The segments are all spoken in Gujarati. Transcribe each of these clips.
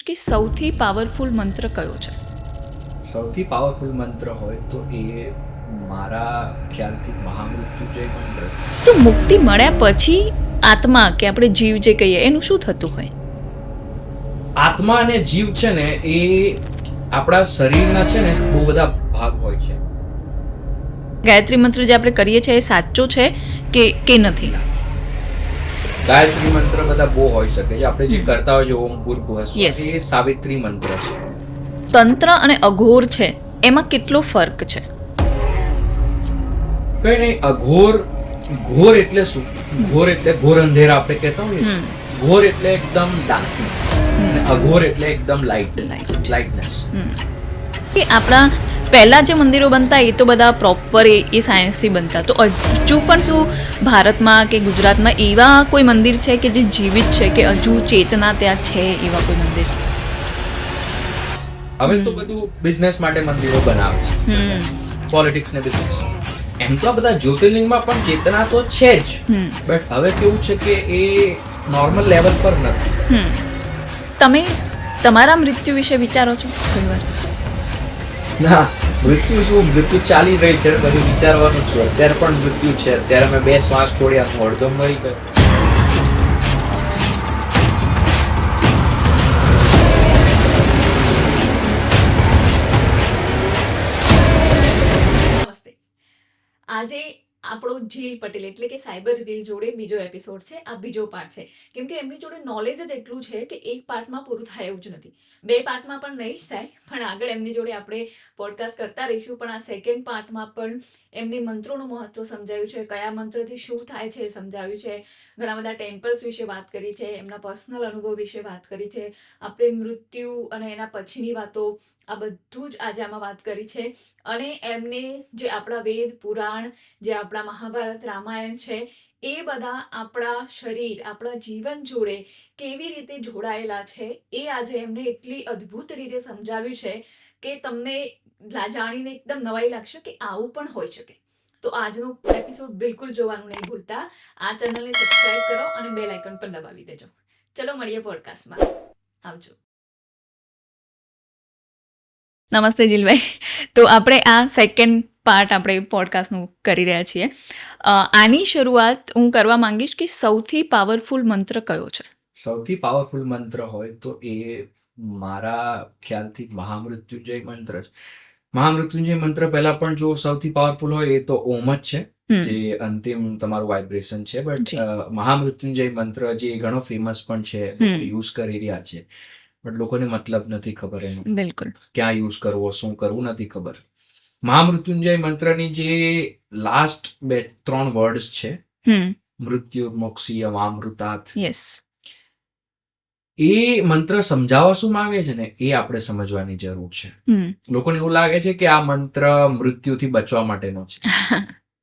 કે સૌથી પાવરફુલ મંત્ર કયો છે? સૌથી પાવરફુલ મંત્ર હોય તો એ મારા ખ્યાલથી મહામૃત્યુંજય મંત્ર. તો મુક્તિ મળ્યા પછી આત્મા કે આપણે જીવ જે કહીએ એનું શું થતું હોય? આત્મા અને જીવ છે ને એ આપણા શરીરના છે ને બહુ બધા ભાગ હોય છે. ગાયત્રી મંત્ર જે આપણે કરીએ છીએ એ સાચો છે કે નથી? ગાયત્રી મંત્ર બધા બહુ હોઈ શકે છે. આપણે જે કરતા હોય છે ઓમ ભૂર્ભુવઃ સ્વઃ, Yes. એ સાવિત્રી મંત્ર છે. તંત્ર અને અઘોર છે એમાં કેટલો ફર્ક છે? કઈ નહીં, ઘોર એટલે શું? ઘોર એટલે ઘોર અંધેરા આપણે કહેતા હોઈએ છીએ. ઘોર એટલે એકદમ ડાર્કનેસ અને અઘોર એટલે એકદમ લાઇટનેસ. કે આપણા પહેલાં જે મંદિરો બનતા એ તો બધા પ્રોપર એ સાયન્સથી બનતા, તો હજુ પણ શું ભારતમાં કે ગુજરાતમાં એવા કોઈ મંદિર છે કે જે જીવિત છે, કે હજુ ચેતના ત્યાં છે એવા કોઈ મંદિર? હવે તો બધું બિઝનેસ માટે મંદિરો બનાવે છે, પોલિટિક્સ ને બિઝનેસ. એમ તો આ બધા જ્યોતિર્લિંગમાં પણ ચેતના તો છે જ, બટ હવે કેવું છે કે એ નોર્મલ લેવલ પર નથી. તમે તમારા મૃત્યુ વિશે વિચારો છો કોઈ વાર? ના, મૃત્યુ શું, મૃત્યુ ચાલી રહી છે, બધું વિચારવાનું છે. અત્યારે પણ મૃત્યુ છે. અત્યારે મેં 2 શ્વાસ છોડ્યા, હું અડધો મરી ગયો. નમસ્તે. આજે આપણો જીલ પટેલ એટલે કે સાયબર જીલ જોડે બીજો એપિસોડ છે. આ બીજો પાર્ટ છે, કેમ કે એમની જોડે નોલેજ જ એટલું છે કે એક પાર્ટમાં પૂરું થાય એવું જ નથી. 2 પાર્ટમાં પણ નહીં જ થાય, પણ આગળ એમની જોડે આપણે પોડકાસ્ટ કરતા રહીશું. પણ આ સેકન્ડ પાર્ટમાં પણ એમની મંત્રોનું મહત્વ સમજાવ્યું છે, કયા મંત્રથી શું થાય છે એ સમજાવ્યું છે. ઘણા બધા ટેમ્પલ્સ વિશે વાત કરી છે, એમના પર્સનલ અનુભવ વિશે વાત કરી છે, આપણે મૃત્યુ અને એના પછીની વાતો, આ બધું જ આજે આમાં વાત કરી છે. અને એમને જે આપણા વેદ પુરાણ, જે આપણા મહાભારત રામાયણ છે, એ બધા આપણા શરીર, આપણા જીવન જોડે કેવી રીતે જોડાયેલા છે એ આજે એમને એટલી અદ્ભુત રીતે સમજાવ્યું છે કે તમને જાણીને એકદમ નવાઈ લાગશે કે આવું પણ હોઈ શકે. તો આજનો એપિસોડ બિલકુલ જોવાનું નહીં ભૂલતા. આ ચેનલને સબસ્ક્રાઇબ કરો અને બેલ આઇકન પર દબાવી દેજો. ચલો મળીએ પોડકાસ્ટમાં. આવજો. નમસ્તે જીલભાઈ. તો આપણે આ સેકન્ડ પાર્ટ આપણે પોડકાસ્ટનું કરી રહ્યા છીએ. આની શરૂઆત હું કરવા માંગીશ કે સૌથી પાવરફુલ મંત્ર કયો છે? સૌથી પાવરફુલ મંત્ર હોય તો એ મારા ખ્યાલથી મહામૃત્યુંજય મંત્ર છે. મહામૃત્યુંજય મંત્ર પહેલા પણ જો સૌથી પાવરફુલ હોય એ તો ઓમ જ છે, જે અંતિમ તમારું વાઇબ્રેશન છે. બટ મહામૃત્યુંજય મંત્ર જે ઘણો ફેમસ પણ છે, યુઝ કરી રહ્યા છે, બટ લોકોને મતલબ નથી ખબર એનો. બિલકુલ. ક્યાં યુઝ કરવો, શું કરવું નથી ખબર. મહામૃત્યુંજય મંત્રની જે લાસ્ટ 2-3 વર્ડ્સ છે, મૃત્યુ મોક્ષીય મામૃતાત, યસ, એ મંત્ર સમજાવવા શું માંગે છે ને એ આપણે સમજવાની જરૂર છે. લોકોને એવું લાગે છે કે આ મંત્ર મૃત્યુથી બચવા માટેનો છે.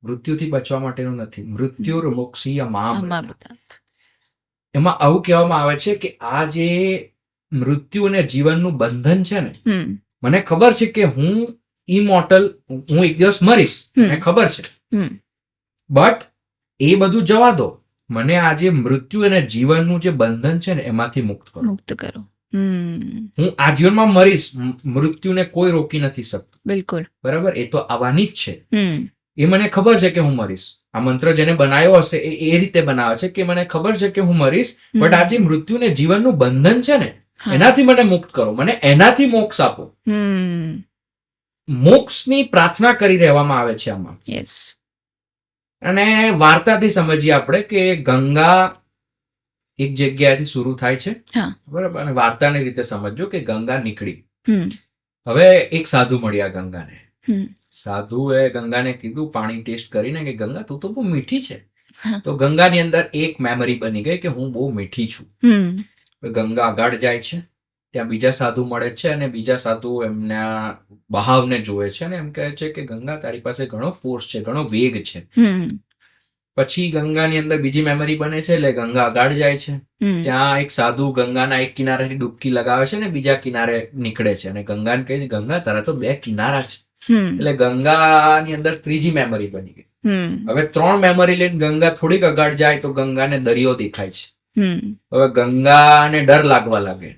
મૃત્યુથી બચવા માટેનો નથી. મૃત્યુ મોક્ષીય મામૃતાત. એમાં આવું કહેવામાં આવે છે કે આ જે મૃત્યુ અને જીવનનું બંધન છે ને, મને ખબર છે કે હું ઇમોર્ટલ, હું એક દિવસ મરીશ, મને ખબર છે, બટ એ બધું જવા દો. મને આ જે મૃત્યુ અને જીવનનું જે બંધન છે ને એમાંથી મુક્ત કરો. હું આ જીવનમાં મરીશ, મૃત્યુને કોઈ રોકી નથી શકતું. બિલકુલ. બરાબર, એ તો આવવાની જ છે. એ મને ખબર છે કે હું મરીશ. આ મંત્ર જેને બનાવ્યો હશે એ રીતે બનાવે છે કે મને ખબર છે કે હું મરીશ, બટ આ જે મૃત્યુ ને જીવનનું બંધન છે ને એનાથી મને મુક્ત કરો, મને એનાથી મોક્ષ આપો. મોક્ષની પ્રાર્થના કરી રહેવામાં આવે છે આમાં. યસ. અને વાર્તાથી સમજીએ આપણે કે ગંગા એક જગ્યાએથી શરૂ થાય છે, બરાબર, અને વાર્તાની રીતે સમજજો કે ગંગા નીકળી. હવે એક સાધુ મળ્યા ગંગાને. સાધુએ ગંગાને કીધું, પાણી ટેસ્ટ કરીને, કે ગંગા તું તો બહુ મીઠી છે. તો ગંગાની અંદર એક મેમરી બની ગઈ કે હું બહુ મીઠી છું. ગંગા આગળ જાય છે, ત્યાં બીજા સાધુ મળે છે, અને બીજા સાધુ એમના બહાવને જોવે છે અને એમ કહે છે કે ગંગા તારી પાસે ઘણો ફોર્સ છે, ઘણો વેગ છે. પછી ગંગાની અંદર બીજી મેમરી બને છે, એટલે ગંગા આગળ જાય છે. ત્યાં એક સાધુ ગંગાના એક કિનારેથી ડૂબકી લગાવે છે ને બીજા કિનારે નીકળે છે, અને ગંગાને કહે છે ગંગા તારા તો 2 કિનારા છે. એટલે ગંગાની અંદર ત્રીજી મેમરી બની ગઈ. હવે 3 મેમરી લઈને ગંગા થોડીક આગળ જાય તો ગંગાને દરિયો દેખાય છે. હવે ગંગાને ડર લાગવા લાગે.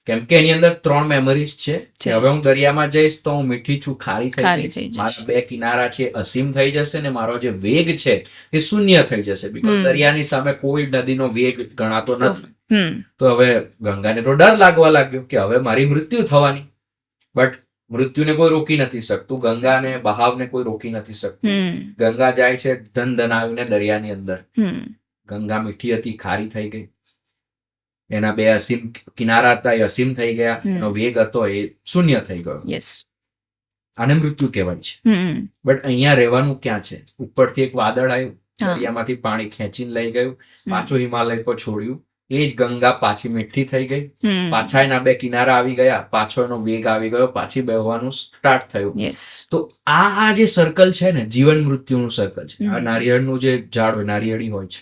કેમ કે એની અંદર 3 મેમરીઝ છે કે હવે હું દરિયામાં જઈશ તો હું મીઠી છું, ખારી થઈ જઈશ, મારા 2 કિનારા છે અસીમ થઈ જશે ને મારો જે વેગ છે એ શૂન્ય થઈ જશે, બીકોઝ દરિયાની સામે કોઈ નદીનો વેગ ગણાતો નથી. તો હવે ગંગાને તો ડર લાગવા લાગ્યો કે હવે મારી મૃત્યુ થવાની, બટ મૃત્યુને કોઈ રોકી નથી શકતું, ગંગાને બહાવને કોઈ રોકી નથી શકતું. ગંગા જાય છે ધન ધનાવીને દરિયાની અંદર. ગંગા મીઠી હતી, ખારી થઈ ગઈ, એના 2 અસીમ કિનારા હતા એ અસીમ થઈ ગયા, એનો વેગ હતો એ શૂન્ય થઈ ગયો. આને મૃત્યુ કહેવાય છે. બટ અહીંયા રહેવાનું ક્યાં છે? ઉપરથી એક વાદળ આવ્યું, દરિયામાંથી પાણી ખેંચીને લઈ ગયું, પાછું હિમાલય પર છોડ્યું, એ જ ગંગા પાછી મીઠી થઈ ગઈ, પાછા એના 2 કિનારા આવી ગયા, પાછો એનો વેગ આવી ગયો, પાછી બહેવાનું સ્ટાર્ટ થયું. તો આ જે સર્કલ છે ને, જીવન મૃત્યુનું સર્કલ છે. આ નારિયેળનું જે ઝાડ હોય, નારિયેળી હોય છે,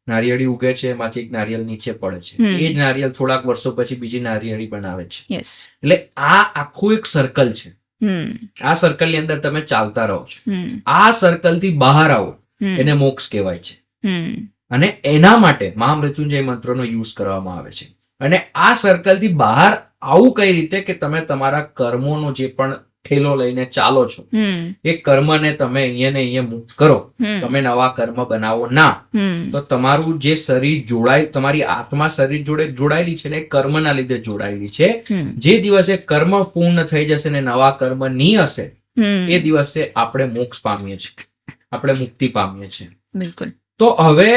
નારિયેળી ઉગે છે, એમાંથી એક નારિયેળ નીચે પડે છે, એ જ નારિયેળ થોડાક વર્ષો પછી બીજી નારિયેળી બનાવે છે. એટલે આ આખું એક સર્કલ છે. આ સર્કલ ની અંદર તમે ચાલતા રહો છો. આ સર્કલ થી બહાર આવો એને મોક્ષ કહેવાય છે. અને એના માટે મહામૃત્યુંજય મંત્રનો યુઝ કરવામાં આવે છે. અને આ સર્કલ થી બહાર આવું કઈ રીતે કે તમે તમારા કર્મોનો જે પણ ઠેલો લઈને ચાલો છો એ કર્મને તમે અહીંયા ને અહીંયા મુક્ત કરો. તમે નવા કર્મ બનાવો ના, તો તમારું જે શરીર જોડાય, તમારી આત્મા શરીર જોડે જોડાયેલી છે ને, કર્મના લીધે જોડાયેલી છે. જે દિવસે કર્મ પૂર્ણ થઈ જશે ને નવા કર્મ ની હશે, એ દિવસે આપણે મોક્ષ પામીએ છીએ, આપણે મુક્તિ પામીએ છીએ. બિલકુલ. તો હવે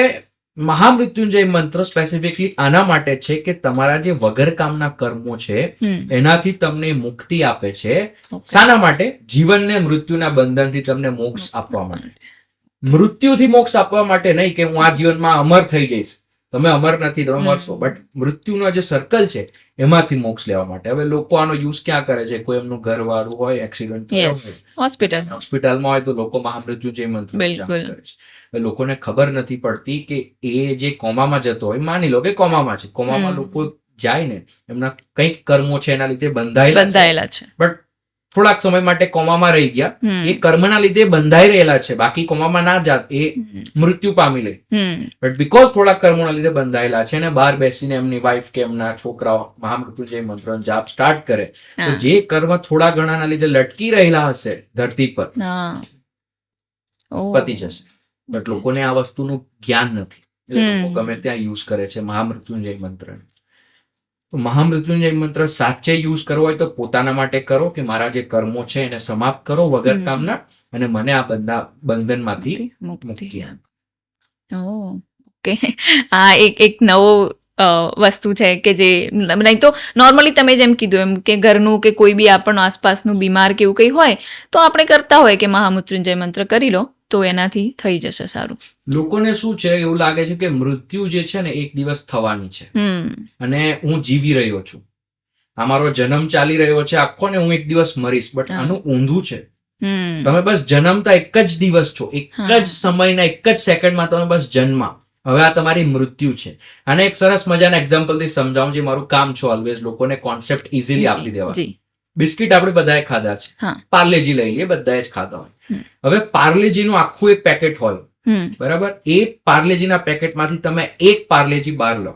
મહામૃત્યુંજય મંત્ર સ્પેસિફિકલી આના માટે છે કે તમારા જે વગર કામના કર્મો છે એનાથી તમને મુક્તિ આપે છે. શાના માટે? જીવન ને મૃત્યુના બંધનથી તમને મોક્ષ આપવા માટે. મૃત્યુથી મોક્ષ આપવા માટે નહીં કે હું આ જીવનમાં અમર થઈ જઈશ. તમે અમર નથી, તમે મરશો, બટ મૃત્યુનો જે સર્કલ છે એમાંથી મોક્ષ લેવા માટે. હવે લોકો આનો યુઝ ક્યાં કરે છે? કોઈ એમનું ઘર વાળું હોય, એક્સિડન્ટ હોસ્પિટલમાં હોય તો લોકો મહામૃત્યુંજય મંત્ર કરે છે. લોકોને ખબર નથી પડતી કે એ જે કોમામાં જતો હોય, માની લો કે કોમામાં છે, કોમામાં લોકો જાય ને એમના કંઈક કર્મો છે એના લીધે બંધાયેલા છે, બટ થોડાક સમય માટે કોમામાં રહી ગયા, એ કર્મના લીધે બંધાઈ રહેલા છે. બાકી કોમામાં ના જાત, એ મૃત્યુ પામી લે, બટ બીકોઝ થોડાક કર્મોના લીધે બંધાયેલા છે ને બહાર બેસીને એમની વાઈફ કે એમના છોકરાઓ મહામૃત્યુંજય મંત્રનો જાપ સ્ટાર્ટ કરે, તો જે કર્મ થોડા ઘણાના લીધે લટકી રહેલા હશે ધરતી પર, પતી જશે. બટ લોકોને આ વસ્તુનું જ્ઞાન નથી, એટલે લોકો ગમે ત્યાં યુઝ કરે છે મહામૃત્યુંજય મંત્ર. મહામૃત્યુંજય મંત્ર સાચે યુઝ કરવો હોય તો પોતાના માટે કરો કે મારા જે કર્મો છે એને સમાપ્ત કરો વગર કામના, અને મને આ બધા બંધનમાંથી મુક્તિ આપો. ઓકે, આ એક નવો વસ્તુ છે કે જે નહીં તો નોર્મલી તમે જેમ કીધું એમ કે ઘરનું કે કોઈ બી આપણું આસપાસનું બીમાર કે એવું કંઈ હોય તો આપણે કરતા હોય કે મહામૃત્યુંજય મંત્ર કરી લો તો એનાથી થઈ જશે સારું. લોકોને શું છે, એવું લાગે છે કે મૃત્યુ જે છે ને એક દિવસ થવાની છે અને હું જીવી રહ્યો છું, આ મારો જન્મ ચાલી રહ્યો છે આખો ને હું એક દિવસ મરીશ. બટ આનું ઊંધું છે. તમે બસ જન્મતા એક જ દિવસ છો, એક જ સમયના એક જ સેકન્ડમાં તમે બસ જન્મા. હવે આ તમારી મૃત્યુ છે. આને એક સરસ મજાના એક્ઝામ્પલ થી સમજાવું, જે મારું કામ છે ઓલવેઝ લોકોને કોન્સેપ્ટ ઇઝીલી આપી દેવા. બિસ્કિટ આપણે બધાએ ખાધા છે, પાર્લેજી લઈ લઈએ, બધાએ જ ખાધા હોય. હવે પાર્લેજીનું આખું એક પેકેટ હોય, બરાબર? એ પાર્લેજીના પેકેટમાંથી તમે એક પાર્લેજી બહાર લો,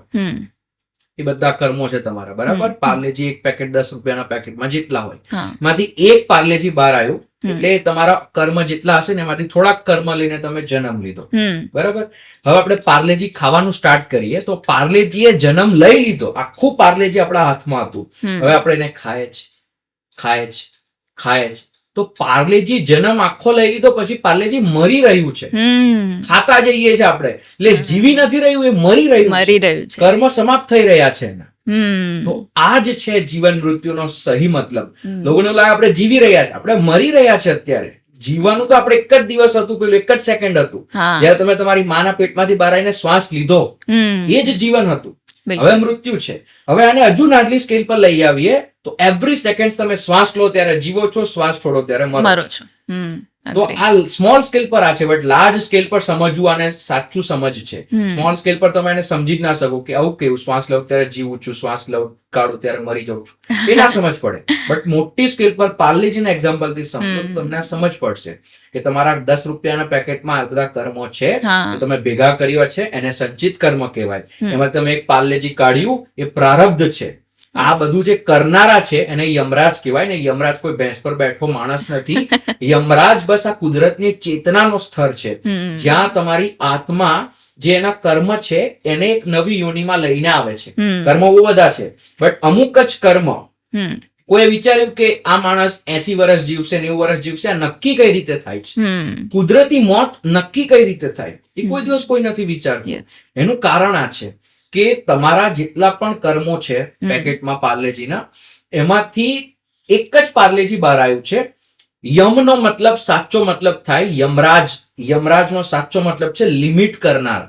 એ બધા કર્મો છે તમારા, બરાબર? પાર્લેજી એક પેકેટ 10 રૂપિયાના પેકેટમાં જેટલા હોય, માંથી એક પાર્લેજી બહાર આવ્યું એટલે તમારા કર્મ જેટલા હશે ને એમાંથી થોડાક કર્મ લઈને તમે જન્મ લીધો, બરાબર? હવે આપણે પાર્લેજી ખાવાનું સ્ટાર્ટ કરીએ તો પાર્લેજીએ જન્મ લઈ લીધો, આખું પાર્લેજી આપણા હાથમાં હતું, હવે આપણે એને ખાય જ. તો પાર્લેજી જન્મ આખો લઈ લીધો, પછી પાર્લેજી મરી રહ્યું છે, ખાતા જઈએ છે આપણે, એટલે જીવી નથી રહ્યું, એ મરી રહ્યું છે, કર્મ સમાપ્ત થઈ રહ્યા છે એના. તો આ જ છે જીવન મૃત્યુનો સહી મતલબ. લોકોને લાગે આપણે જીવી રહ્યા છે, આપણે મરી રહ્યા છે અત્યારે. જીવવાનું તો આપણે એક જ દિવસ હતું, પેલું એક જ સેકન્ડ હતું, જયારે તમે તમારી માના પેટમાંથી બહાર આવીને શ્વાસ લીધો, એ જ જીવન હતું. હવે મૃત્યુ છે. હવે આને હજુ નાની સ્કેલ પર લઈ આવીએ તો એવરી સેકન્ડ તમે શ્વાસ લો ત્યારે જીવો છો, શ્વાસ છોડો ત્યારે મરો છો. તો આ સ્મોલ સ્કેલ પર આ છે, બટ લાર્જ સ્કેલ પર સમજવું આને સાચું સમજ છે. સ્મોલ સ્કેલ પર તમે એને સમજી જ ના શકો કે આવું કેવું, શ્વાસ લઉં ત્યારે જીવું છું, શ્વાસ લઉં કાઢું ત્યારે મરી જાઉં છું, એ ના સમજ પડે. બટ મોટી સ્કેલ પર પાર્લેજીના એક્ઝામ્પલ થી સમજો તમને સમજ પડશે કે તમારા 10 રૂપિયાના પેકેટમાં આ બધા કર્મો છે, તમે ભેગા કર્યા છે, એને સંચિત કર્મ કહેવાય. એમાં તમે એક પાર્લેજી કાઢ્યું, એ પ્રારબ્ધ છે. આ બધું જે કરનારા છે એને યમરાજ કહેવાય ને. યમરાજ કોઈ ભેંસ પર બેઠો માણસ નથી. યમરાજ બસ આ કુદરતની ચેતનાનો સ્તર છે, જ્યાં તમારી આત્મા જે એના કર્મ છે એને એક નવી યોનિમાં લઈને આવે છે. કર્મ બહુ બધા છે, બટ અમુક જ કર્મ કોઈ વિચાર્યું કે આ માણસ 80 વર્ષ જીવશે, 90 વર્ષ જીવશે, આ નક્કી કઈ રીતે થાય છે? કુદરતી મોત નક્કી કઈ રીતે થાય એ કોઈ દિવસ કોઈ નથી વિચારતું. એનું કારણ આ છે કે તમારા જેટલા પણ કર્મો છે પેકેટમાં પાર્લેજીના, એમાંથી એક જ પાર્લેજી બહાર આવ્યું છે. યમનો મતલબ સાચો મતલબ થાય યમરાજ. યમરાજનો સાચો મતલબ છે લિમિટ કરનાર.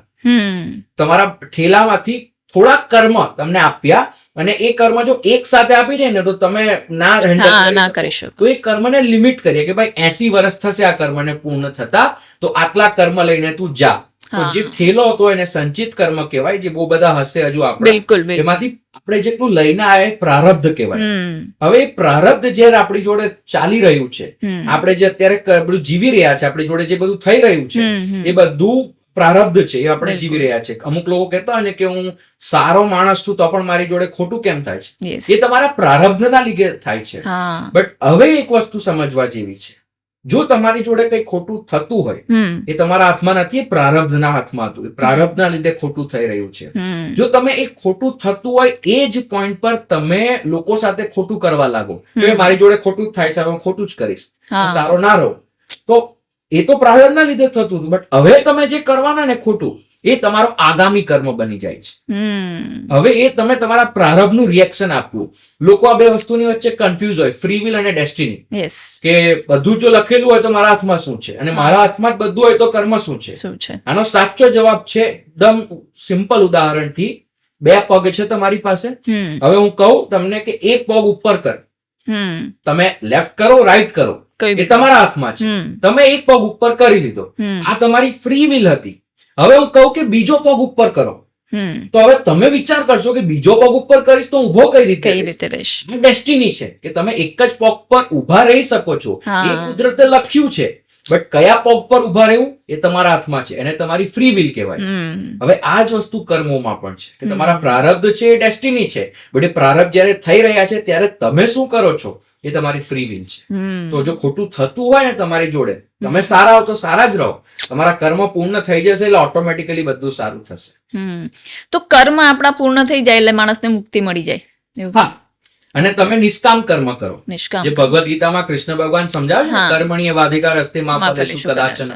તમારા ઠેલામાંથી થોડાક કર્મ તમને આપ્યા અને એ કર્મ જો એક સાથે આપી દે ને તો તમે ના કરી શકો. તો એ કર્મને લિમિટ કરીએ કે ભાઈ 80 વર્ષ થશે આ કર્મને પૂર્ણ થતા, તો આટલા કર્મ લઈને તું જા. તો જે થેલો હતો એને સંચિત કર્મ કહેવાય, જે બહુ બધા હશે હજુ આપણે, એમાંથી આપણે જેટલું લઈને આવ્યા પ્રારબ્ધ કહેવાય. હવે એ પ્રારબ્ધ જયારે આપણી જોડે ચાલી રહ્યું છે, આપણે જે અત્યારે બધું જીવી રહ્યા છે, આપણી જોડે જે બધું થઈ રહ્યું છે એ બધું પ્રારબ્ધ છે, એ આપણે જીવી રહ્યા છે. અમુક લોકો કહેતા હોય ને કે હું સારો માણસ છું તો પણ મારી જોડે ખોટું કેમ થાય છે? એ તમારા પ્રારબ્ધના લીધે થાય છે. બટ હવે એક વસ્તુ સમજવા જેવી છે, જો તમારી જોડે કઈ ખોટું થતું હોય એ તમારા હાથમાં નથી, એ પ્રારબ્ધના હાથમાં હતું. એ પ્રારબ્ધના લીધે ખોટું થઈ રહ્યું છે. જો તમે એ ખોટું થતું હોય એ જ પોઈન્ટ પર તમે લોકો સાથે ખોટું કરવા લાગો કે મારી જોડે ખોટું થાય છે, હું ખોટું જ કરીશ, સારો ના રહો, તો એ તો પ્રારબ્ધના લીધે થતું હતું. બટ હવે તમે જે કરવાના ને ખોટું, એ તમારો આગામી કર્મ બની જાય છે. હવે એ તમે તમારા પ્રારબ્ધનું રિએક્શન આપ્યું. લોકો આ બે વસ્તુની વચ્ચે કન્ફ્યુઝ હોય, ફ્રી વિલ અને ડેસ્ટિની, કે બધું જો લખેલું હોય તો મારા હાથમાં શું છે અને મારા હાથમાં જ બધું હોય તો કર્મ શું છે? આનો સાચો જવાબ છે એકદમ સિમ્પલ ઉદાહરણથી, 2 પગ છે તમારી પાસે. હવે હું કહું તમને કે એક પગ ઉપર કર, તમે લેફ્ટ કરો રાઈટ કરો, એ તમારા હાથમાં છે. તમે એક પગ ઉપર કરી લીધો, આ તમારી ફ્રી વિલ હતી. હવે હું કહું કે બીજો પગ ઉપર કરો, તો હવે તમે વિચાર કરશો કે બીજો પગ ઉપર કરીશ તો ઉભો કઈ રીતે રહીશ? ડેસ્ટિની છે કે તમે એક જ પગ પર ઉભા રહી શકો છો, એ કુદરતે લખ્યું છે. બટ કયા પગ પર ઉભા રહેવું એ તમારા હાથમાં છે, એને તમારી ફ્રી વિલ કહેવાય. હવે આ જ વસ્તુ કર્મોમાં પણ છે કે તમારા પ્રારબ્ધ છે એ ડેસ્ટિની છે, બટ એ પ્રારબ્ધ જયારે થઈ રહ્યા છે ત્યારે તમે શું કરો છો એ તમારી ફ્રી વિલ છે. તો જો ખોટું થતું હોય ને તમારી જોડે, તમે સારા હો તો સારા જ રહો, તમારા કર્મ પૂર્ણ થઈ જશે એટલે ઓટોમેટિકલી બધું સારું થશે. તો કર્મ આપણા પૂર્ણ થઈ જાય એટલે માણસને મુક્તિ મળી જાય. અને તમે નિષ્કામ કર્મ કરો, જે ભગવદ ગીતામાં કૃષ્ણ ભગવાન સમજાવે છે, કર્મણીય વાધિકાર અસ્તે મા ફલેષુ કદાચન.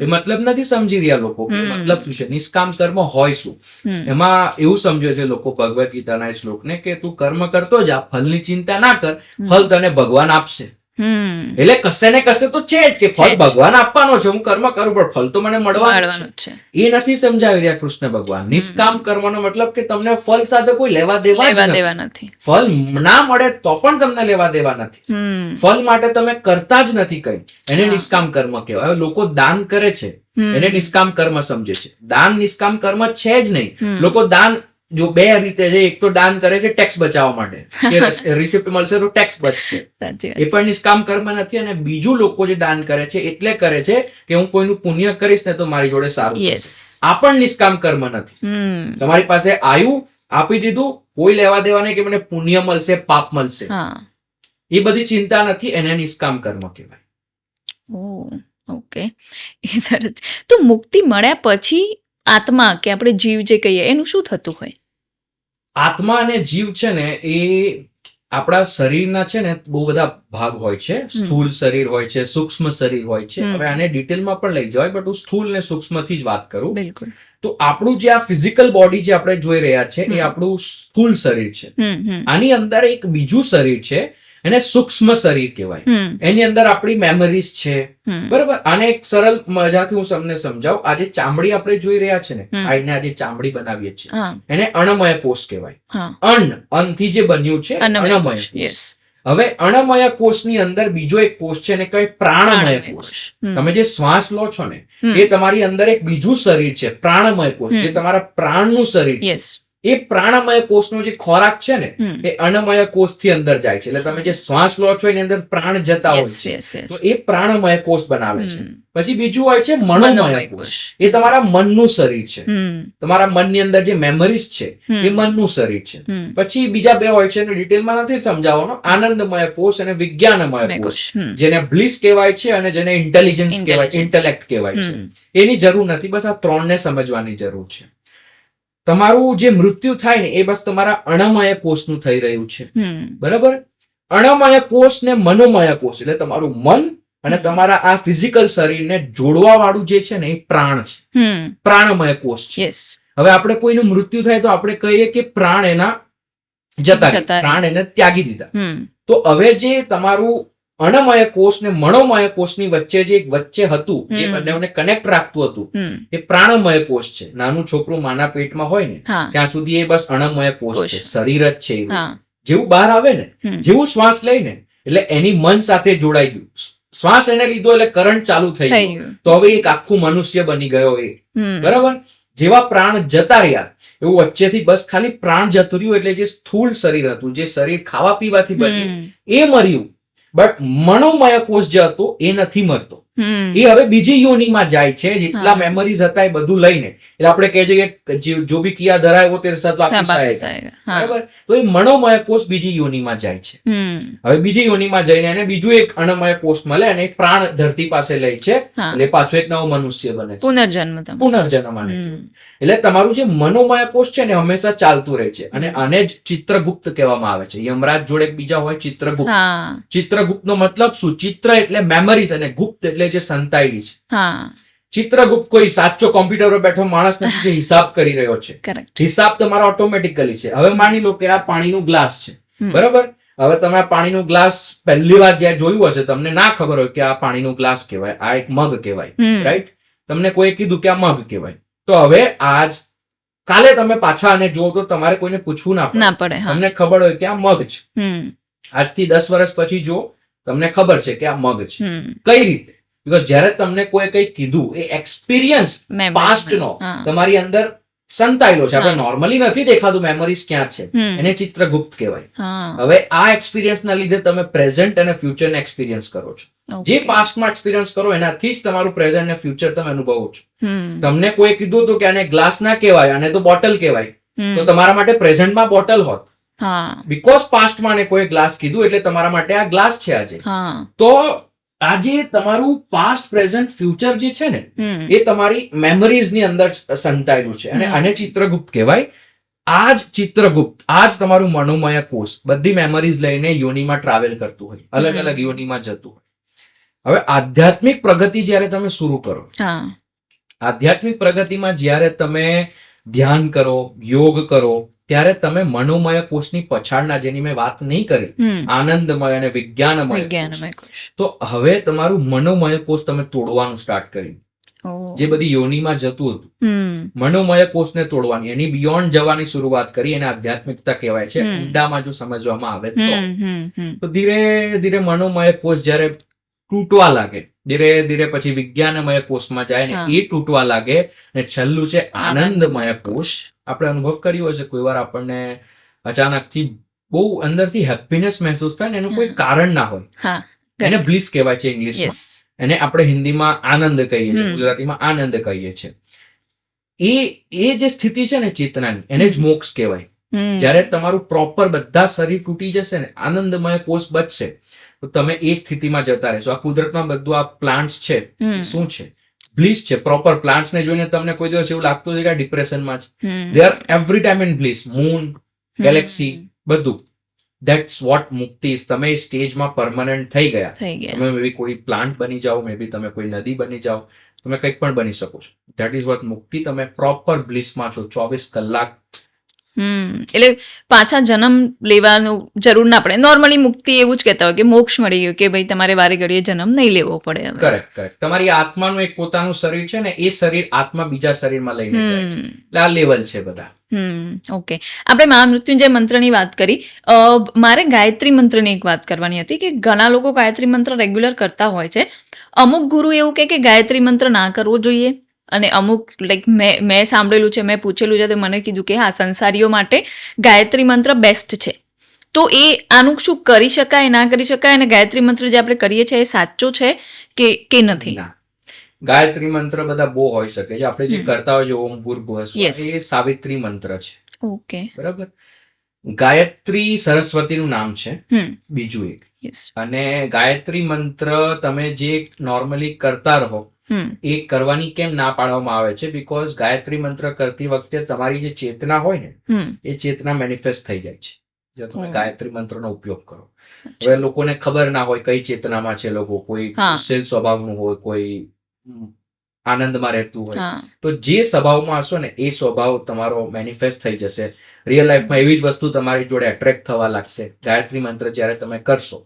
એ મતલબ નથી સમજી રહ્યા લોકો કે મતલબ શું છે. નિષ્કામ કર્મ હોય શું? એમાં એવું સમજે છે લોકો ભગવદ ગીતાના એ શ્લોકને કે તું કર્મ કરતો જા, ફલની ચિંતા ના કર, ફલ તને ભગવાન આપશે. એટલે કશે ને કશે તો છે જ કે ફળ ભગવાન આપવાનો છે, હું કર્મ કરું પણ ફલ તો મને મળવાનું છે. એ નથી સમજાવી રહ્યા કૃષ્ણ ભગવાન. નિષ્કામ કર્મનો મતલબ કે તમને ફલ સાથે કોઈ લેવા દેવા નથી. ફલ ના મળે તો પણ તમને લેવા દેવા નથી. ફલ માટે તમે કરતા જ નથી કઈ, એને નિષ્કામ કર્મ કહેવાય. હવે લોકો દાન કરે છે એને નિષ્કામ કર્મ સમજે છે. દાન નિષ્કામ કર્મ છે જ નહીં. લોકો દાન જો 2 રીતે છે, એક તો દાન કરે છે ટેક્સ બચાવવા માટે, કે રિસિપ્ટ મળશે તો ટેક્સ બચશે, એ પણ નિષ્કામ કર્મ નથી. અને બીજું લોકો જે દાન કરે છે એટલે કરે છે કે હું કોઈનું પુણ્ય કરીશ ને તો મારી જોડે સારું થશે. આ પણ નિષ્કામ કર્મ નથી. તમારી પાસે આવ્યું, આપી દીધું, કોઈ લેવા દેવા નહીં કે મને પુણ્ય મળશે પાપ મળશે, એ બધી ચિંતા નથી, એને નિષ્કામ કર્મ કહેવાય. ઓકે, એ સરસ. તો મુક્તિ મળ્યા પછી આત્મા કે આપણે જીવ જે કહીએ એનું શું થતું હોય? આત્મા અને જીવ છે ને એ આપણા શરીરના છે ને બહુ બધા ભાગ હોય છે. સ્થૂળ શરીર હોય છે, સૂક્ષ્મ શરીર હોય છે. હવે આને ડિટેલમાં પણ લઈ જવાય, બટ હું સ્થૂળ ને સૂક્ષ્મ થી જ વાત કરું. બિલકુલ. તો આપણું જે આ ફિઝિકલ બોડી જે આપણે જોઈ રહ્યા છે એ આપણું સ્થૂળ શરીર છે. આની અંદર એક બીજું શરીર છે, એને સૂક્ષ્મ શરીર કહેવાય. એની અંદર આપણી મેમરીઝ છે, બરાબર. આને એક સરળ મજાથી હું તમને સમજાવું. આજે ચામડી આપણે જોઈ રહ્યા છે ને, આઈને આજે ચામડી બનાવીએ છીએ, એને અન્નમય કોષ કહેવાય. અન્નથી જે બન્યું છે અન્નમય કોષ. હવે અન્નમય કોષની અંદર બીજો એક કોષ છે એને કહેવાય પ્રાણમય કોષ. તમે જે શ્વાસ લો છો ને એ તમારી અંદર એક બીજું શરીર છે પ્રાણમય કોષ, જે તમારા પ્રાણનું શરીર છે. એ પ્રાણમય કોષનો જે ખોરાક છે ને એ અન્નમય કોષથી અંદર જાય છે. એટલે તમે જે શ્વાસ લો છો એની અંદર પ્રાણ જતા હોય યસ છે, યસ યસ તો એ પ્રાણમય કોષ બનાવે છે. પછી બીજું હોય છે મનોમય મનોમય કોષ. કોષ. એ તમારા મનનું શરીર છે. હમ તમારા મનની અંદર જે મેમરીઝ છે એ મનનું શરીર છે. હમ પછી બીજા બે હોય છે એને ડિટેલમાં નથી સમજાવવાનો, આનંદમય કોષ અને વિજ્ઞાનમય કોષ, જેને બ્લિસ કહેવાય છે અને જેને ઇન્ટેલિજન્સ કહેવાય, ઇન્ટેલેક્ટ કહેવાય છે. એની જરૂર નથી, બસ આ ત્રણને સમજવાની જરૂર છે. તમારું જે મૃત્યુ થાય ને એ બસ તમારા અણમય કોષનું થઈ રહ્યું છે, બરાબર. અણમય કોષ ને મનોમય કોષ એટલે તમારું મન અને તમારા આ ફિઝિકલ શરીરને જોડવા વાળું જે છે ને એ પ્રાણ છે, પ્રાણમય કોષ છે. યસ. હવે આપણે કોઈનું મૃત્યુ થાય તો આપણે કહીએ કે પ્રાણ એના જતા રહ્યા, પ્રાણ એને ત્યાગી દીધા. તો હવે જે તમારું અણમય કોષ ને મનોમય કોષની વચ્ચે જે વચ્ચે હતું, જે બંનેને કનેક્ટ રાખતું હતું, એ પ્રાણમય કોષ છે. નાનું છોકરું માના પેટમાં હોય ને ત્યાં સુધી એ બસ અણમય કોષ છે, શરીર જ છે. જેવું બહાર આવે ને, જેવું શ્વાસ લઈને એટલે એની મન સાથે જોડાઈ ગયું, શ્વાસ એને લીધો એટલે કરંટ ચાલુ થઈ ગયો, તો હવે એક આખું મનુષ્ય બની ગયો એ, બરાબર. જેવા પ્રાણ જતા રહ્યા એવું વચ્ચેથી બસ ખાલી પ્રાણ જતું રહ્યું, એટલે જે સ્થૂળ શરીર હતું, જે શરીર ખાવા પીવાથી બન્યું એ મર્યું, બટ મનોમય કોષ જે હતો એ નથી મરતો. એ હવે બીજી યોનિમાં જાય છે. જેટલા મેમરીઝ હતા એ બધું લઈને, એટલે આપણે કહે છે કે જો ભી કિયા ધરાય વો તેરે સાથ વાપિસ આયેગા, બરાબર. તો એ મનોમય કોષ બીજી યોનિમાં જાય છે. હવે બીજી યોનિમાં જઈને એને બીજું એક અન્નમય કોષ મળે અને એક પ્રાણ ધરતી પાસે લે છે, એટલે પાછો એક નવો મનુષ્ય બને છે, પુનર્જન્મ. એટલે તમારું જે મનોમય કોષ છે ને હંમેશા ચાલતું રહે છે, અને આને જ ચિત્રગુપ્ત કહેવામાં આવે છે. યમરાજ જોડે બીજા હોય ચિત્રગુપ્ત. ચિત્રગુપ્ત નો મતલબ શું? ચિત્ર એટલે મેમરીઝ અને ગુપ્ત એટલે જે સંતાયેલી છે. ચિત્રગુપ્ત કોઈ સાચો કોમ્પ્યુટર પર બેઠો માણસ નથી જે હિસાબ કરી રહ્યો છે. હિસાબ તમારા ઓટોમેટિકલી છે. હવે માની લો કે આ પાણીનું ગ્લાસ છે, બરાબર. હવે તમે આ પાણીનું ગ્લાસ પહેલી વાર જ્યાં જોયું હશે તમને ના ખબર હોય કે આ પાણીનું ગ્લાસ કહેવાય, આ એક મગ કહેવાય, રાઈટ. તમને કોઈ કીધું કે આ મગ કહેવાય, તો હવે આજ કાલે તમે પાછા આને જુઓ તો તમારે કોઈને પૂછવું ના પડે, તમને ખબર હોય કે આ મગ છે. આજથી 10 વર્ષ પછી જો તમને ખબર છે કે આ મગ છે. કઈ રીતે? બીકોઝ જયારે તમને કોઈ કઈ કીધું એ એક્સપિરિયન્સ પાસ્ટ નો તમારી અંદર સંતાયેલો છે. આપણે નોર્મલી નથી દેખાતું મેમરીઝ ક્યાં છે, એને ચિત્રગુપ્ત કહેવાય. હવે આ એક્સપિરિયન્સ ના લીધે તમે પ્રેઝન્ટ અને ફ્યુચર ને એક્સપિરિયન્સ કરો છો. જે પાસ્ટમાં એક્સપિરિયન્સ કરો એનાથી જ તમારું પ્રેઝન્ટ અને ફ્યુચર તમે અનુભવો છો. તમને કોઈ કીધું હતું કે આને ગ્લાસ ના કહેવાય, આને તો બોટલ કહેવાય, તો તમારા માટે પ્રેઝન્ટમાં બોટલ હોત. બીકોઝ પાસ્ટમાં ને કોઈ ગ્લાસ કીધું એટલે તમારા માટે આ ગ્લાસ છે આજે. તો આજે તમારું પાસ્ટ પ્રેઝન્ટ ફ્યુચર જે છે ને એ તમારી મેમરીઝ ની અંદર સંતાયેલું છે, અને આને ચિત્રગુપ્ત કહેવાય. આ જ ચિત્રગુપ્ત, આ જ તમારું મનોમય કોષ બધી મેમરીઝ લઈને યોનિમાં ટ્રાવેલ કરતું હોય, અલગ અલગ યોનિમાં જતું હોય. હવે આધ્યાત્મિક પ્રગતિ જ્યારે તમે શરૂ કરો, આધ્યાત્મિક પ્રગતિમાં જ્યારે તમે ધ્યાન કરો, યોગ કરો, ત્યારે તમે મનોમય કોષની પછાડના, જેની મેં વાત નહીં કરી, આનંદમય અને વિજ્ઞાનમય કોષ, તો હવે તમારું મનોમય કોષ તમે તોડવાનું સ્ટાર્ટ કર્યું. જે બધી યોનિમાં જતું હતું, મનોમય કોષને તોડવાની, એની બિયોન્ડ જવાની શરૂઆત કરી. એને આધ્યાત્મિકતા કહેવાય છે ઊંડામાં જો સમજવામાં આવે તો. ધીરે ધીરે મનોમય કોષ જ્યારે તૂટવા લાગે, ધીરે ધીરે પછી વિજ્ઞાનમય કોષમાં જાય ને એ તૂટવા લાગે, ને છેલ્લું છે આનંદમય કોષ. આપણે અનુભવ કર્યો હશે કોઈ વાર આપણને અચાનકથી બહુ અંદરથી હેપીનેસ મહેસૂસ થાય ને એનું કોઈ કારણ ના હોય, એને બ્લિસ કહેવાય છે ઇંગ્લિશમાં, એને આપણે હિન્દીમાં આનંદ કહીએ છીએ, ગુજરાતીમાં આનંદ કહીએ છીએ. એ જે સ્થિતિ છે ને ચેતનાની, એને જ મોક્ષ કહેવાય. જ્યારે તમારું પ્રોપર બધા શરીર તૂટી જશે ને, આનંદમય કોષ બચશે, તો તમે એ સ્થિતિમાં જતા રહેશો. આ કુદરતમાં બધું આ પ્લાન્ટ્સ છે શું છે? બ્લિસ છે. પ્રોપર પ્લાન્ટ્સ ને જોઈને તમને કોઈ દિવસ એવું લાગતું છે કે ડિપ્રેશનમાં છે? They are every time in bliss. Moon, Galaxy, બધું. ધેટ્સ વોટ મુક્તિ ઇઝ. તમે એ સ્ટેજમાં પરમનન્ટ થઈ ગયા. તમે મે બી કોઈ પ્લાન્ટ બની જાઓ, મે બી તમે કોઈ નદી બની જાઓ, તમે કંઈક પણ બની શકો છો. ધેટ ઇઝ વોટ મુક્તિ. તમે પ્રોપર બ્લિસમાં છો 24 કલાક. એટલે પાછા જન્મ લેવાનું જરૂર ના પડે. નોર્મલી મુક્તિ એવું જ કહેતા હોય કે મોક્ષ મળી ગયું, કે ભાઈ તમારે વારે ઘડીએ જન્મ નહીં લેવો પડે. Correct correct. તમારી આત્માનું એક પોતાનું શરીર છે ને, એ શરીર આત્મા બીજા શરીરમાં લઈને જાય છે. એટલે આ લેવલ છે બધા. ઓકે. આપણે મહામૃત્યુંજય મંત્રની વાત કરી. મારે ગાયત્રી મંત્રની એક વાત કરવાની હતી કે ઘણા લોકો ગાયત્રી મંત્ર રેગ્યુલર કરતા હોય છે. અમુક ગુરુ એવું કે ગાયત્રી મંત્ર ના કરવો જોઈએ, અને અમુક લાઈક મેં સાંભળેલું છે, મેં પૂછેલું છે, તો મને કીધું કે હા, સંસારીઓ માટે ગાયત્રી મંત્ર બેસ્ટ છે. તો એ આનું શું કરી શકાય, ના કરી શકાય, અને ગાયત્રી મંત્ર જે આપણે કરીએ છીએ એ સાચો છે કે નથી? ના, ગાયત્રી મંત્ર બધા બહુ હોઈ શકે છે. આપણે જે કરતા હોય છે ઓમ ભૂર્ભુવઃ સ્વઃ, એ સાવિત્રી મંત્ર છે. ઓકે, બરાબર. ગાયત્રી સરસ્વતીનું નામ છે બીજું એક. અને ગાયત્રી મંત્ર તમે જે નોર્મલી કરતા રહો એ કરવાની કેમ ના પાડવામાં આવે છે? બીકોઝ ગાયત્રી મંત્ર કરતી વખતે તમારી જે ચેતના હોય ને એ ચેતના મેનિફેસ્ટ થઈ જાય છે જો તમે ગાયત્રી મંત્રનો ઉપયોગ કરો. હવે લોકોને ખબર ના હોય કઈ ચેતનામાં છે લોકો, કોઈ ગુસ્સેલ સ્વભાવનું હોય, કોઈ આનંદમાં રહેતું હોય, તો જે સ્વભાવમાં હશો ને એ સ્વભાવ તમારો મેનિફેસ્ટ થઈ જશે રિયલ લાઈફમાં. એવી જ વસ્તુ તમારી જોડે એટ્રેક્ટ થવા લાગશે. ગાયત્રી મંત્ર જ્યારે તમે કરશો,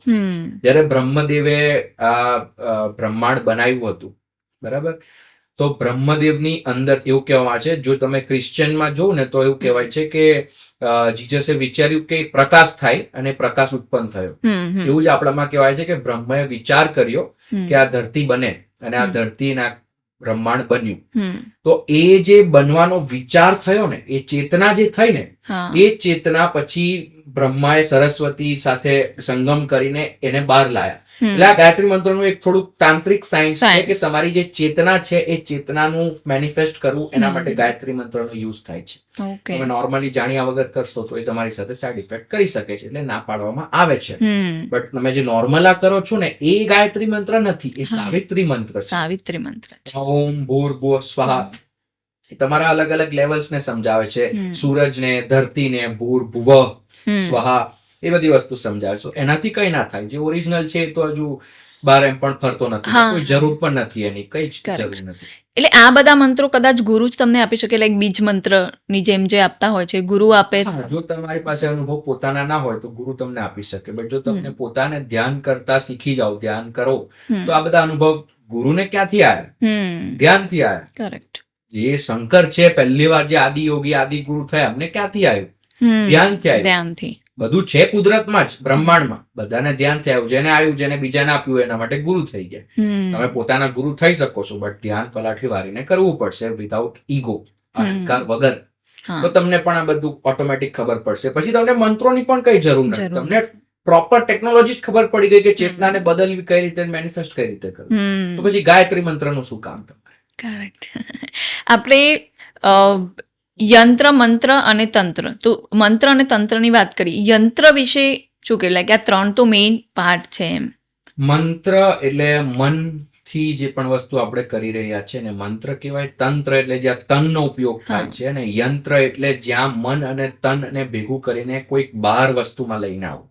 જ્યારે બ્રહ્મદેવે આ બ્રહ્માંડ બનાવ્યું હતું, બરાબર, તો બ્રહ્મદેવની અંદર એવું કહેવામાં આવે છે, જો તમે ક્રિશ્ચિયનમાં જોવો ને તો એવું કહેવાય છે કે જીસસે વિચાર્યું કે પ્રકાશ થાય અને પ્રકાશ ઉત્પન્ન થયો. એવું જ આપણામાં કહેવાય છે કે બ્રહ્માએ વિચાર કર્યો કે આ ધરતી બને અને આ ધરતીના બ્રહ્માંડ બન્યું. તો એ જે બનવાનો વિચાર થયો ને, એ ચેતના જે થઈ ને, એ ચેતના પછી બ્રહ્માએ સરસ્વતી સાથે સંગમ કરીને એને બહાર લાયા. એટલે આ ગાયત્રી મંત્રનું એક થોડુંક તાંત્રિક સાયન્સ છે કે તમારી જે ચેતના છે એ ચેતનાનું મેનિફેસ્ટ કરવું, એના માટે ગાયત્રી મંત્રનો યુઝ થાય છે. તમે નોર્મલી જાણ્યા વગર કરશો તો એ તમારી સાથે સાઇડ ઇફેક્ટ કરી શકે છે, એટલે ના પાડવામાં આવે છે. બટ તમે જે નોર્મલ આ કરો છો ને એ ગાયત્રી મંત્ર નથી, એ સાવિત્રી મંત્ર છે. સાવિત્રી મંત્ર છે. ઓમ ભૂર્ભુવઃ સ્વાહા તમારા અલગ અલગ લેવલ્સ ને સમજાવે છે. સૂરજને, ધરતીને, ભૂર્ભુવઃ સ્વાહા, એ બધી વસ્તુ સમજાવે છે. એનાથી કઈ ના થાય. જે ઓરિજિનલ છે એ તો હજુ બહાર એમ પણ ફરતો નથી, કોઈ જરૂર પણ નથી એની, કઈ જ જરૂર નથી. એટલે આ બધા મંત્રો કદાચ ગુરુ જ તમને આપી શકે, લાઈક બીજ મંત્ર ની જેમ જે આપતા હોય છે, ગુરુ આપે. જો તમારી પાસે અનુભવ પોતાના ના હોય તો ગુરુ તમને આપી શકે. બટ જો તમને પોતાને ધ્યાન કરતા શીખી જાઓ, ધ્યાન કરો, તો આ બધા અનુભવ ગુરુને ક્યાંથી આવ્યા? ધ્યાનથી આવ્યા. કરેક્ટ. જે શંકર છે પહેલી વાર જે આદિ યોગી, આદિ ગુરુ થયા, અમને ક્યાંથી આવ્યું? ધ્યાનથી આવ્યું. ધ્યાનથી. બધું છે કુદરતમાં જ, બ્રહ્માંડમાં, બધાને ધ્યાનથી આવ્યું. જેને આવ્યું, જેને બીજાને આપ્યું, એના માટે ગુરુ થઈ ગયા. તમે પોતાના ગુરુ થઈ શકો છો, બટ ધ્યાન પલાઠી વારીને કરવું પડશે, વિધાઉટ ઈગો, અહંકાર વગર. તો તમને પણ આ બધું ઓટોમેટિક ખબર પડશે. પછી તમને મંત્રોની પણ કઈ જરૂર નથી. તમને પ્રોપર ટેકનોલોજી જ ખબર પડી ગઈ કે ચેતનાને બદલવી કઈ રીતે, મેનિફેસ્ટ કઈ રીતે કરવું. તો પછી ગાયત્રી મંત્રનું શું કામ? કરેક્ટ. આપણે યંત્ર, મંત્ર અને તંત્ર, તો મંત્ર અને તંત્રની વાત કરી. યંત્ર વિશે શું કહેવાય કે આ ત્રણ તો મેઇન પાર્ટ છે એમ. મંત્ર એટલે મનથી જે પણ વસ્તુ આપણે કરી રહ્યા છે ને મંત્ર કહેવાય. તંત્ર એટલે જ્યાં તનનો ઉપયોગ થાય છે, અને યંત્ર એટલે જ્યાં મન અને તનને ભેગું કરીને કોઈક બહાર વસ્તુમાં લઈને આવું,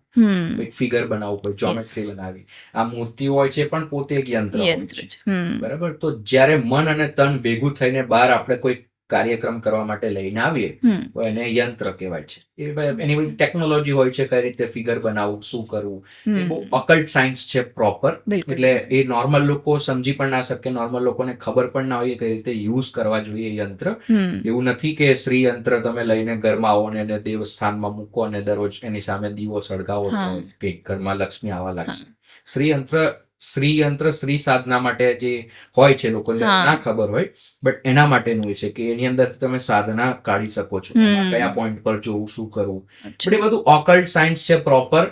કોઈક ફિગર બનાવવું, કોઈ જ્યોમેટ્રી બનાવી. આ મૂર્તિ હોય છે પણ પોતે એક યંત્ર છે, બરાબર. તો જ્યારે મન અને તન ભેગું થઈને બહાર આપણે કોઈ કાર્યક્રમ કરવા માટે લઈને આવીએ તો એને યંત્ર કહેવાય છે. એની બધી ટેકનોલોજી હોય છે, કઈ રીતે ફિગર બનાવવું, શું કરવું, એ બહુ અકલ્ટ સાયન્સ છે પ્રોપર. એટલે એ નોર્મલ લોકો સમજી પણ ના શકે, નોર્મલ લોકોને ખબર પણ ના હોય કઈ રીતે યુઝ કરવા જોઈએ યંત્ર. એવું નથી કે શ્રી યંત્ર તમે લઈને ઘરમાં આવો ને એને દેવસ્થાનમાં મૂકો અને દરરોજ એની સામે દીવો સળગાવો કે ઘરમાં લક્ષ્મી આવવા લાગશે. શ્રી યંત્ર શ્રી સાધના માટે જે હોય છે, લોકોને ના ખબર હોય, બટ એના માટેનું હોય છે કે એની અંદર તમે સાધના કાઢી શકો છો, કયા પોઈન્ટ પર જોવું, શું કરવું. બટ એ બધું ઓકલ્ટ સાયન્સ છે પ્રોપર.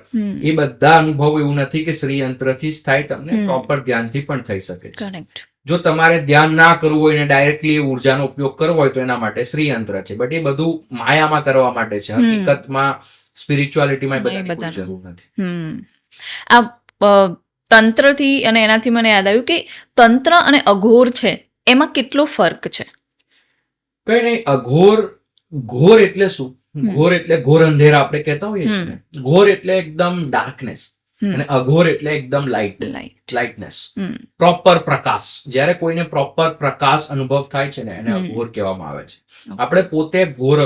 એ બધા અનુભવ એવું નથી કે શ્રી યંત્રથી જ થાય, તમને પ્રોપર ધ્યાનથી પણ થઈ શકે છે. જો તમારે ધ્યાન ના કરવું હોય ને ડાયરેક્ટલી ઉર્જાનો ઉપયોગ કરવો હોય તો એના માટે શ્રી યંત્ર છે. બટ એ બધું માયામાં કરવા માટે છે, હકીકતમાં સ્પિરિચ્યુઆલિટીમાં બધાની જરૂર નથી. આ તંત્રથી અને એનાથી મને યાદ આવ્યું કે તંત્ર અને અઘોર છે, એમાં કેટલો ફર્ક છે? કઈ નહીં. ઘોર એટલે શું? ઘોર એટલે ઘોર અંધેરા આપણે કહેતા હોઈએ છીએ. ઘોર એટલે એકદમ ડાર્કનેસ, અને અઘોર એટલે એકદમ લાઇટનેસ, પ્રોપર પ્રકાશ. જ્યારે કોઈને પ્રોપર પ્રકાશ અનુભવ થાય છે ને એને અઘોર કહેવામાં આવે છે. આપણે પોતે ઘોર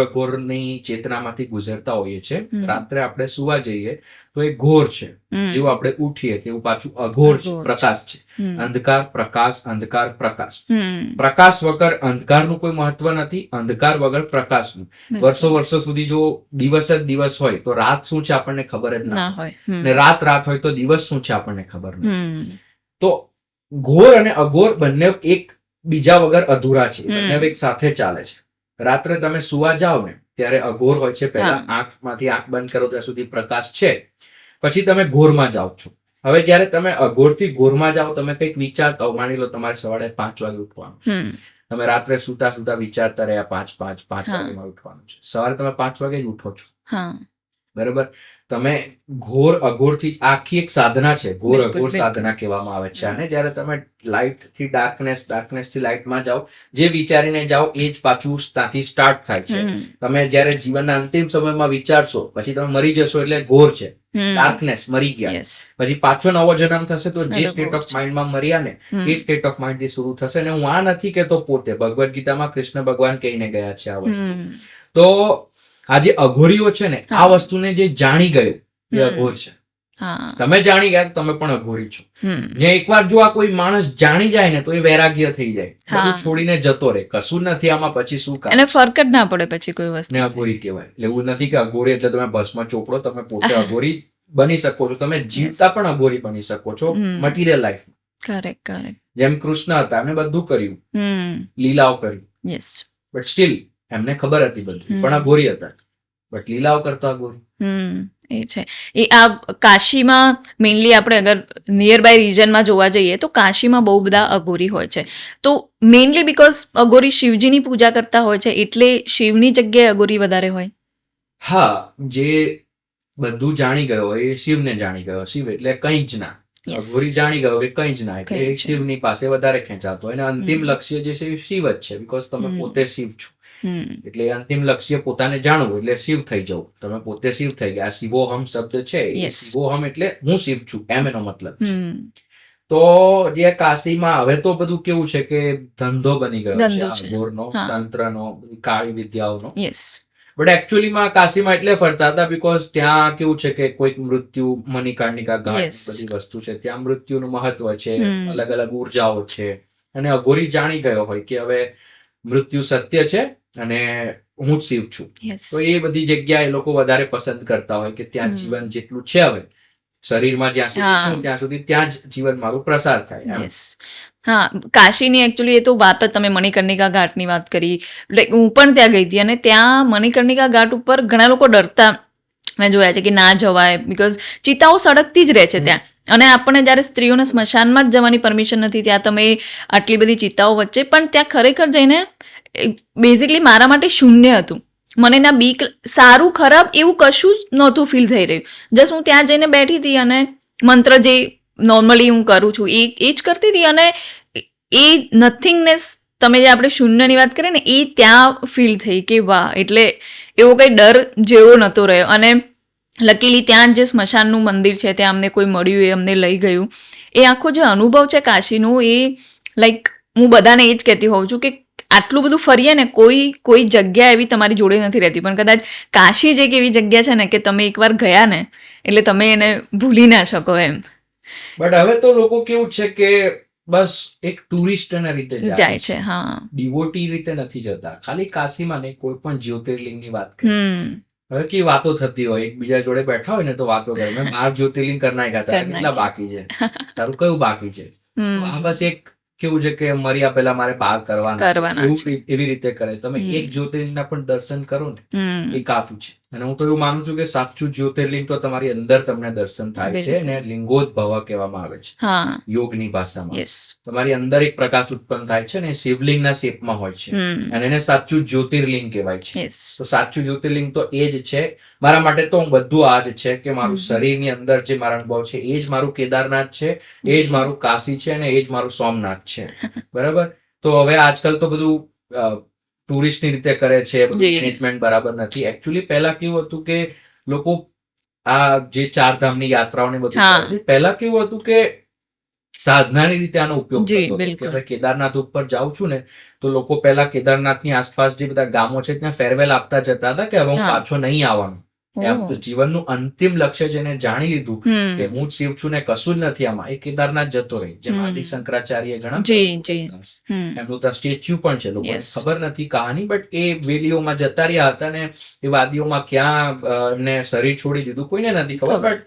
અઘોરની ચેતનામાંથી ગુજરતા હોઈએ છીએ. રાત્રે આપણે સુવા જઈએ તો એ ઘોર છે, જેવું આપણે ઉઠીએ તેવું પાછું અઘોર છે, પ્રકાશ છે. અંધકાર પ્રકાશ, અંધકાર પ્રકાશ. પ્રકાશ વગર અંધકારનું કોઈ મહત્વ નથી, અંધકાર વગર પ્રકાશનું. વર્ષો સુધી જો દિવસ જ દિવસ હોય તો રાત શું છે આપણને ખબર જ ના હોય, ને રાત હોય તો દિવસ શું છે આપણને ખબર નથી. તો ઘોર અને અઘોર બંને એક બીજા વગર અધૂરા છે, બંને એક સાથે ચાલે છે. રાત્રે તમે સુવા જાઓ ને ત્યારે અઘોર હોય છે, પહેલા આંખમાંથી આંખ બંધ કરો ત્યાં સુધી પ્રકાશ છે, પછી તમે ઘોરમાં જાઓ છો. હવે જયારે તમે અઘોરથી ઘોરમાં જાઓ, તમે કંઈક વિચારતા હો, માની લો તમારે સવારે 5 વાગે ઉઠવાનું, તમે રાત્રે સુતા સુતા વિચારતા રહ્યા 5 વાગે ઉઠવાનું છે, સવારે તમે 5 વાગે જ ઉઠો છો. બરાબર. તમે ઘોર અઘોરથી આખી એક સાધના છે, ઘોર અઘોર સાધના કહેવામાં આવે છે. અને જયારે તમે લાઇટ થી ડાર્કનેસ થી લાઇટમાં જાઓ, જે વિચારીને જાઓ એ જ પાછું ત્યાંથી સ્ટાર્ટ થાય છે. તમે જયારે જીવનના અંતિમ સમયમાં વિચારશો, પછી તમે મરી જશો એટલે ઘોર છે, ડાર્કનેસ, મરી ગયા. પછી પાછો નવો જન્મ થશે તો જે સ્ટેટ ઓફ માઇન્ડમાં મર્યા ને એ સ્ટેટ ઓફ માઇન્ડ થી શરૂ થશે. અને હું આ નથી કેતો પોતે, ભગવદ્ ગીતામાં કૃષ્ણ ભગવાન કહીને ગયા છે આ વસ્તુ. તો આ જે અઘોરીઓ છે ને, આ વસ્તુને જે જાણી ગયો એ અઘોર છે. તમે જાણી ગયા તમે પણ અઘોરી છો. જે એકવાર જો આ કોઈ માણસ જાણી જાય ને તો એ વૈરાગ્ય થઈ જાય, બધું છોડીને જતો રહે, કશું નથી આમાં, પછી શું કામ, એને ફરક જ ના પડે પછી કોઈ વસ્તુ. અઘોરી કહેવાય. એટલે એવું નથી કે અઘોરી એટલે તમે ભસ્મ ચોપડો, તમે પોતે અઘોરી બની શકો છો, તમે જીવતા પણ અઘોરી બની શકો છો મટીરિયલ લાઈફમાં. કરેક્ટ. જેમ કૃષ્ણ હતા, એમને બધું કર્યું, લીલાઓ કરી, બટ સ્ટીલ એમને ખબર હતી બધું, પણ અઘોરી હતા, બટ લીલાઓ કરતા અઘોરી. એ છે. એ આ કાશીમાં મેઇનલી આપણે અગર નિયર બાય રિજનમાં જોવા જઈએ તો કાશીમાં બહુ બધા અઘોરી હોય છે. તો મેઇનલી બીકોઝ અઘોરી શિવજીની પૂજા કરતા હોય છે એટલે શિવની જગ્યાએ અઘોરી વધારે હોય. હા, જે બધું જાણી ગયો એ શિવને જાણી ગયો, શિવ એટલે કંઈ જ ના. અઘોરી જાણી ગયો કે કંઈ જ ના, એટલે શિવની પાસે વધારે ખેંચાતો. અને અંતિમ લક્ષ્ય જે છે એ શિવ જ છે, બીકોઝ તમે પોતે શિવ છો. એટલે અંતિમ લક્ષ્ય પોતાને જાણવું એટલે શિવ થઈ જવું. તમે પોતે શિવ થઈ ગયા. શિવોહમ શબ્દ છે, શિવોહમ એટલે હું શિવ છું એમ એનો મતલબ છે. તો જે કાશીમાં હવે તો બધું કેવું છે કે ધંધો બની ગયો છે અઘોરનો, તંત્રનો, કાળી વિદ્યાઓનો. બટ એકચ્યુઅલીમાં કાશીમાં એટલે ફરતા હતા બીકોઝ ત્યાં કેવું છે કે કોઈક મૃત્યુ, મણિકર્ણિકા ઘાટ બધી વસ્તુ છે, ત્યાં મૃત્યુનું મહત્વ છે, અલગ અલગ ઉર્જાઓ છે. અને અઘોરી જાણી ગયો હોય કે હવે મૃત્યુ સત્ય છે અને હું જ શિવ છું. તો એ બધી જગ્યા એ લોકો વધારે પસંદ કરતા હોય કે ત્યાં જીવન જેટલું છે હવે શરીરમાં જ્યાં સુધી છું ત્યાં સુધી ત્યાં જ જીવન મારું પ્રસાર થાય. હા, કાશીની એકચ્યુઅલી એ તો વાત જ તમે મણિકર્ણિકા ઘાટની વાત કરી, એટલે હું પણ ત્યાં ગઈ હતી અને ત્યાં મણિકર્ણિકા ઘાટ ઉપર ઘણા લોકો ડરતા મેં જોયા છે કે ના જવાય, બીકોઝ ચિતાઓ સળગતી જ રહે છે ત્યાં. અને આપણને જ્યારે સ્ત્રીઓને સ્મશાનમાં જ જવાની પરમિશન નથી, ત્યાં તમે આટલી બધી ચિતાઓ વચ્ચે, પણ ત્યાં ખરેખર જઈને બેઝિકલી મારા માટે શૂન્ય હતું. મને ના બીક, સારું ખરાબ એવું કશું જ નહોતું ફીલ થઈ રહ્યું. જસ્ટ હું ત્યાં જઈને બેઠી હતી અને મંત્ર જે નોર્મલી હું કરું છું એ જ કરતી હતી અને એ નથિંગનેસ, તમે જે આપણે શૂન્યની વાત કરીએ ને, એ ત્યાં ફીલ થઈ કે વાહ. એટલે એવો કંઈ ડર જેવો નહોતો રહ્યો. અને લકીલી ત્યાં જે સ્મશાનનું મંદિર છે ત્યાં અમને કોઈ મળ્યું, એ અમને લઈ ગયું. એ આખો જે અનુભવ છે કાશીનો, એ લાઈક હું બધાને એ જ કહેતી હોઉં છું કે આટલું બધું ફરીએ ને, કોઈ જગ્યા એવી તમારી જોડે નથી રહેતી, પણ કદાચ કાશી જ એક એવી જગ્યા છે ને કે તમે એકવાર ગયા ને એટલે તમે એને ભૂલી ના શકો એમ. બટ હવે તો લોકો કેવું છે કે બસ એક ટુરિસ્ટના રીતે જાય છે. હા, ડિવોટી રીતે નથી જતા. ખાલી કાશીમાં નહીં, કોઈ પણ જ્યોતિર્લિંગની વાત કરીએ, હવે કે વાતો થતી હોય, એકબીજા જોડે બેઠા હોય ને તો વાતો કરે, મેં 12 જ્યોતિર્લિંગ કરી નાખ્યા, તારે કેટલા બાકી છે, તારું કયું બાકી છે. આ બસ એક કેવું છે કે મર્યા પહેલા મારે 12 કરવાના, એવી રીતે કરે. તમે એક જ્યોતિર્લિંગના પણ દર્શન કરો ને એ કાફી છે. અને હું તો એવું માનું છું કે સાચું જ્યોતિર્લિંગ તો તમારી અંદર તમને દર્શન થાય છે, અને લિંગોદ્ભવ કહેવામાં આવે છે યોગની ભાષામાં. તમારી અંદર એક પ્રકાશ ઉત્પન્ન થાય છે ને શિવલિંગના શેપમાં હોય છે, અને એને સાચું જ્યોતિર્લિંગ કહેવાય છે. તો સાચું જ્યોતિર્લિંગ તો એ જ છે. મારા માટે તો બધું આ જ છે કે મારું શરીરની અંદર જે મારા અનુભવ છે એ જ મારું કેદારનાથ છે, એ જ મારું કાશી છે, અને એ જ મારું સોમનાથ છે. બરાબર. તો હવે આજકાલ તો બધું ટુરિસ્ટની રીતે કરે છે, મેનેજમેન્ટ બરાબર નથી. એકચ્યુઅલી પહેલા કેવું હતું કે લોકો આ જે 4 ધામની યાત્રાઓને બધું, પહેલા કેવું હતું કે સાધનાની રીતે આનો ઉપયોગ કરતો હતો. કે હવે કેદારનાથ ઉપર જાઉં છું ને તો લોકો પહેલા કેદારનાથની આસપાસ જે બધા ગામો છે ત્યાં ફેરવેલ આપતા જતા હતા કે હવે હું પાછો નહીં આવવાનું. જીવનનું અંતિમ લક્ષ્ય જેને જાણી લીધું કે હું શિવ છું ને કશું જ નથી આમાં, એ કેદારનાથ જતો રહી. જેમ આદિ શંકરાચાર્ય ઘણા, એમનું તો સ્ટેચ્યુ પણ છે, લોકો ખબર નથી કહાની, બટ એ વેલીઓમાં જતા રહ્યા હતા ને એ વાદીઓમાં ક્યાં એમને શરીર છોડી દીધું કોઈને નથી ખબર. બટ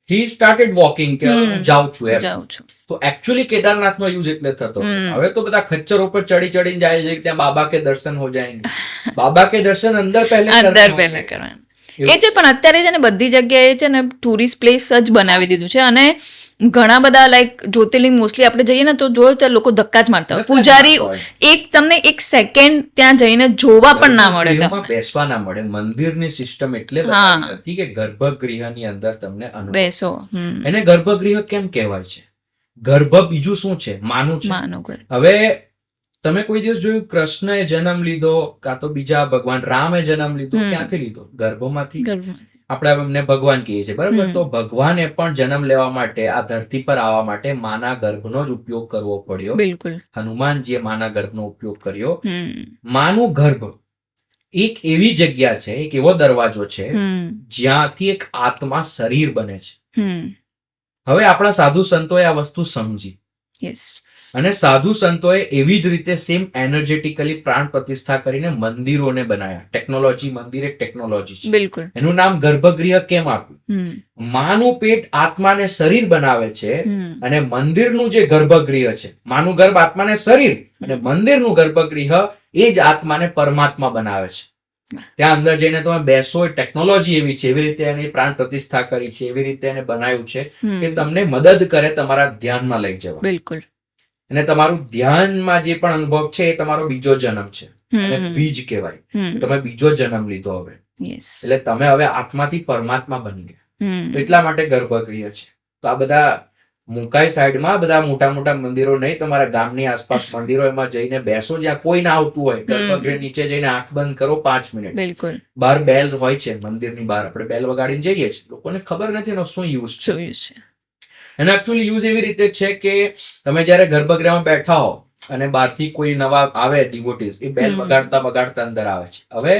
હી સ્ટાર્ટેડ વોકિંગ કે હું જાઉં છું એમ. જાઉં છું. તો એકચ્યુઅલી કેદારનાથનો યુઝ એટલે થતો. હમ. હવે તો બધા ખચ્ચર ઉપર ચડીને જાય છે કે ત્યાં બાબા કે દર્શન હો જાયંગે. બાબા કે દર્શન અંદર પહેલે અંદર પહેલા કરવાનું એ છે. પણ અત્યારે છે ને બધી જગ્યાએ છે ને ટુરિસ્ટ પ્લેસ જ બનાવી દીધું છે, અને ઘણા બધા લાઈક જ્યોતિર્લિંગ મોસ્ટલી આપણે જઈએ ને તો જોયું તો લોકો ધક્કા જ મારતા હોય. પૂજારી તમને એક સેકન્ડ ત્યાં જઈને જોવા પણ ના મળે. ગર્ભગૃહમાં બેસવા ના મળે. મંદિરની સિસ્ટમ એટલે બનાવી હતી કે ગર્ભગૃહની અંદર તમને બેસો. એને ગર્ભગૃહ કેમ કહેવાય છે? ગર્ભ બીજું શું છે? માનું છે. હવે તમે કોઈ દિવસ જોયું કૃષ્ણએ જન્મ લીધો કાં તો બીજા ભગવાન રામે જન્મ લીધો, ક્યાંથી લીધો? ગર્ભમાંથી. આપણે એમને ભગવાન કહીએ છીએ, બરાબર? તો ભગવાને પણ જન્મ લેવા માટે આ ધરતી પર આવવા માટે માના ગર્ભનો જ ઉપયોગ કરવો પડ્યો. બિલકુલ. હનુમાનજીએ માના ગર્ભનો ઉપયોગ કર્યો. માનું ગર્ભ એક એવી જગ્યા છે, એક એવો દરવાજો છે જ્યાંથી એક આત્મા શરીર બને છે. હવે આપણા સાધુ સંતોએ આ વસ્તુ સમજી, અને સાધુ સંતોએ એવી જ રીતે સેમ એનર્જેટિકલી પ્રાણ પ્રતિષ્ઠા કરીને મંદિરોને બનાવ્યા. ટેકનોલોજી, મંદિર એક ટેકનોલોજી છે. બિલકુલ. એનું નામ ગર્ભગૃહ કેમ આપ્યું? માનું પેટ આત્માને શરીર બનાવે છે, અને મંદિરનું જે ગર્ભગૃહ છે, માનું ગર્ભ આત્માને શરીર, અને મંદિરનું ગર્ભગૃહ એ જ આત્માને પરમાત્મા બનાવે છે. ત્યાં અંદર જઈને તમે બેસો, એ ટેકનોલોજી એવી છે, એવી રીતે એની પ્રાણ પ્રતિષ્ઠા કરી છે, એવી રીતે એને બનાવ્યું છે કે તમને મદદ કરે તમારા ધ્યાનમાં લઈ જવા. બિલકુલ. અને તમારું ધ્યાનમાં જે પણ અનુભવ છે એ તમારો બીજો જન્મ છે, અને દ્વિજ કહેવાય. તમે બીજો જન્મ લીધો હવે, એટલે તમે હવે આત્માથી પરમાત્મા બની ગયા. એટલા માટે ગર્ભગૃહ છે. તો આ બધા મુકાઈ સાઈડમાં બધા મોટા મોટા મંદિરો નહીં, તમારા ગામની આસપાસ મંદિરો, એમાં જઈને બેસો જ્યાં કોઈ ના આવતું હોય. ગર્ભગૃહ નીચે જઈને આંખ બંધ કરો 5 મિનિટ. બિલકુલ. બહાર બેલ હોય છે મંદિરની બહાર, આપણે બેલ વગાડીને જઈએ છીએ. લોકોને ખબર નથી એનો શું યુઝ છે. એનો એકચ્યુઅલી યુઝ એવી રીતે છે કે તમે જયારે ગર્ભગૃહમાં બેઠા હો અને બહારથી કોઈ નવા આવે ડિવોટીઝ, એ બેલ વગાડતા વગાડતા અંદર આવે છે. હવે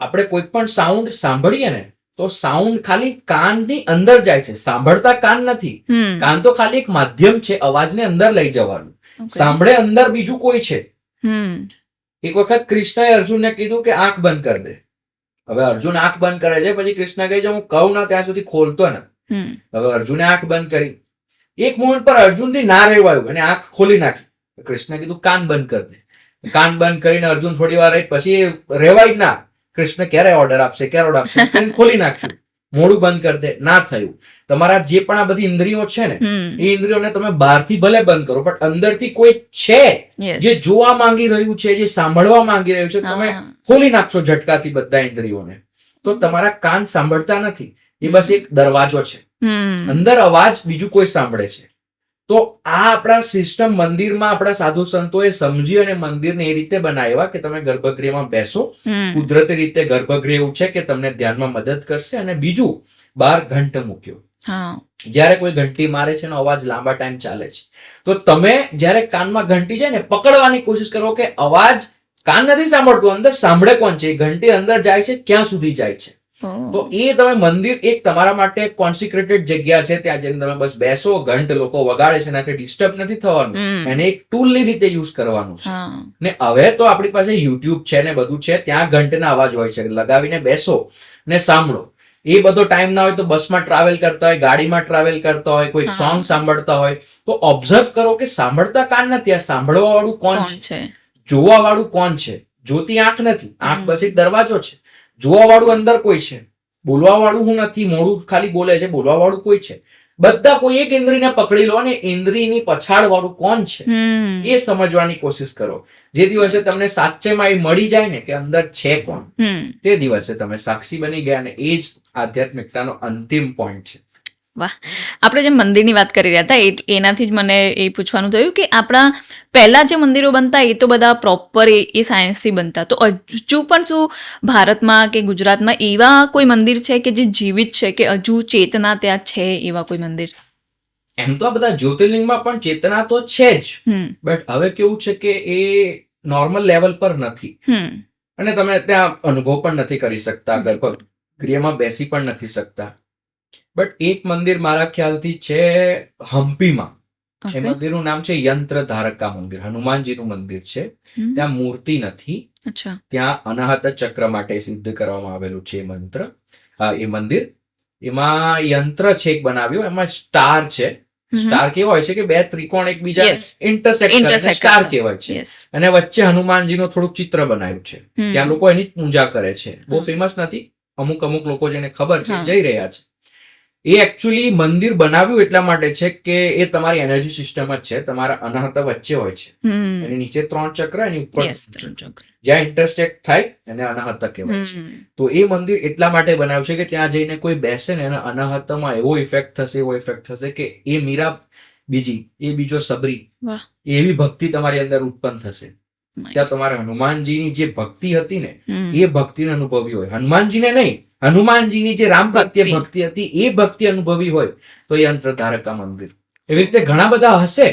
આપણે કોઈ પણ સાઉન્ડ સાંભળીએ ને તો સાઉન્ડ ખાલી કાનની અંદર જાય છે, સાંભળતા કાન નથી. કાન તો ખાલી એક માધ્યમ છે અવાજને અંદર લઈ જવાનું. સાંભળે અંદર બીજું કોઈ છે. એક વખત કૃષ્ણએ અર્જુનને કીધું કે આંખ બંધ કરી દે. હવે અર્જુન આંખ બંધ કરે છે, પછી કૃષ્ણ કહે છે હું કહું ના ત્યાં સુધી ખોલતો ને. હવે અર્જુને આંખ બંધ કરી. એક મોમેન્ટ પર અર્જુનથી ના રહેવાયું અને આંખ ખોલી નાખી. કૃષ્ણે કીધું કાન બંધ કરી દે. કાન બંધ કરીને અર્જુન થોડી વાર રહી, પછી રહેવાય ના. કૃષ્ણ ક્યારે ઓર્ડર આપશે, ખોલી નાખ્યું. મોડું બંધ કરી દે, ના થયું. તમારા જે પણ આ બધી ઇન્દ્રિયો છે ને, એ ઇન્દ્રિયોને તમે બહારથી ભલે બંધ કરો, પણ અંદરથી કોઈ છે જે જોવા માંગી રહ્યું છે, જે સાંભળવા માંગી રહ્યું છે, તમે ખોલી નાખશો ઝટકાથી બધા ઇન્દ્રિયોને, તો તમારા કાન સાંભળતા નથી. એ બસ એક દરવાજો છે, અંદર અવાજ બીજું કોઈ સાંભળે છે. તો આ આપણા સિસ્ટમ મંદિરમાં આપણા સાધુ સંતોએ સમજી અને મંદિરને એ રીતે બનાવ્યા કે તમે ગર્ભગૃહમાં બેસો. કુદરતી રીતે ગર્ભગૃહ એવું છે કે તમને ધ્યાનમાં મદદ કરશે. અને બીજું, બહાર ઘંટ મૂક્યો. જયારે કોઈ ઘંટી મારે છે એનો અવાજ લાંબા ટાઈમ ચાલે છે, તો તમે જયારે કાનમાં ઘંટી જાય ને પકડવાની કોશિશ કરો કે અવાજ કાન નથી સાંભળતું, અંદર સાંભળે કોણ છે. ઘંટી અંદર જાય છે, ક્યાં સુધી જાય છે. તો એ તમે મંદિર એક તમારા માટે કોન્સિક્રેટેડ જગ્યા છે, ત્યાં જઈને તમે બસ બેસો. ઘંટ લોકો વગાડે છે, એનાથી ડિસ્ટર્બ નથી થવાનું. એને એક ટૂલની રીતે યુઝ કરવાનું છે. ને હવે તો આપણી પાસે યુટ્યુબ છે ને બધું છે, ત્યાં ઘંટના અવાજ હોય છે. લગાવીને બેસો ને સાંભળો. એ બધો ટાઈમ ના હોય તો બસમાં ટ્રાવેલ કરતા હોય, ગાડીમાં ટ્રાવેલ કરતા હોય, કોઈ સોંગ સાંભળતા હોય, તો ઓબ્ઝર્વ કરો કે સાંભળતા કાન નથી, આ સાંભળવા વાળું કોણ છે, જોવા વાળું કોણ છે. જોતી આંખ નથી, આંખ બસ એક દરવાજો છે. જોવા વાળું અંદર કોઈ છે, બોલવા વાળું હું નથી, મોડું ખાલી બોલે છે, બોલવા વાળું કોઈ છે. બધા કોઈ એક ઇન્દ્રિયને પકડી લો અને ઇન્દ્રિયની પછાડ વાળું કોણ છે એ સમજવાની કોશિશ કરો. જે દિવસે તમને સાચેમાં એ મળી જાય ને કે અંદર છે કોણ, તે દિવસે તમે સાક્ષી બની ગયા. અને એ જ આધ્યાત્મિકતાનો અંતિમ પોઈન્ટ છે. વાહ. આપણે જે મંદિરની વાત કરી રહ્યા હતા એનાથી જ મને એ પૂછવાનું થયું કે આપણા પહેલા જે મંદિરો બનતા એ તો બધા પ્રોપર એ સાયન્સથી બનતા, તો હજુ પણ શું ભારતમાં કે ગુજરાતમાં એવા કોઈ મંદિર છે કે જે જીવિત છે, કે હજુ ચેતના ત્યાં છે એવા કોઈ મંદિર? એમ તો આ બધા જ્યોતિર્લિંગમાં પણ ચેતના તો છે જ, બટ હવે કેવું છે કે એ નોર્મલ લેવલ પર નથી, અને તમે ત્યાં અનુભવ પણ નથી કરી શકતા, ગર્ભગૃહમાં બેસી પણ નથી શકતા. બટ એક મંદિર મારા ખ્યાલથી છે હમ્પીમાં. એ મંદિરનું નામ છે યંત્ર ધારકા મંદિર. હનુમાનજીનું મંદિર છે. ત્યાં મૂર્તિ નથી, ત્યાં અનાહત ચક્ર માટે સિદ્ધ કરવામાં આવેલું છે એ મંત્ર, એ મંદિર. એમાં યંત્ર છે એક બનાવ્યું, એમાં સ્ટાર છે. સ્ટાર કેવો હોય છે કે બે ત્રિકોણ એકબીજા Yes. ઇન્ટરસેક્ટ કરે Intersect સ્ટાર કરતા. કહેવાય છે. યસ અને વચ્ચે હનુમાનજીનું થોડુંક ચિત્ર બનાવ્યું છે. ત્યાં લોકો એની જ પૂજા કરે છે. બહુ ફેમસ નથી, અમુક લોકો જેને ખબર છે હા. જઈ રહ્યા છે. એ એકચ્યુઅલી મંદિર બનાવ્યું એટલા માટે છે કે એ તમારી એનર્જી સિસ્ટમ જ છે, તમારા અનાહત વચ્ચે હોય છે. એની નીચે 3 ચક્ર, એની ઉપર યસ જ્યાં ઇન્ટરસેક્ટ થાય એને અનાહત કહેવાય છે. તો એ મંદિર એટલા માટે બનાવ્યું છે કે ત્યાં જઈને કોઈ બેસે ને એના અનાહતમાં એવો ઇફેક્ટ થશે કે એ મીરા બીજી, એ બીજો સબરી, વાહ. એવી ભક્તિ તમારી અંદર ઉત્પન્ન થશે. ત્યાં તમારે હનુમાનજીની જે ભક્તિ હતી ને એ ભક્તિને અનુભવી હોય, હનુમાનજીને નહીં, હનુમાનજીની જે રામ પ્રત્યે ભક્તિ હતી એ ભક્તિ અનુભવી હોય તો એ યંત્ર ધારકા મંદિર. એવી રીતે ઘણા બધા હશે,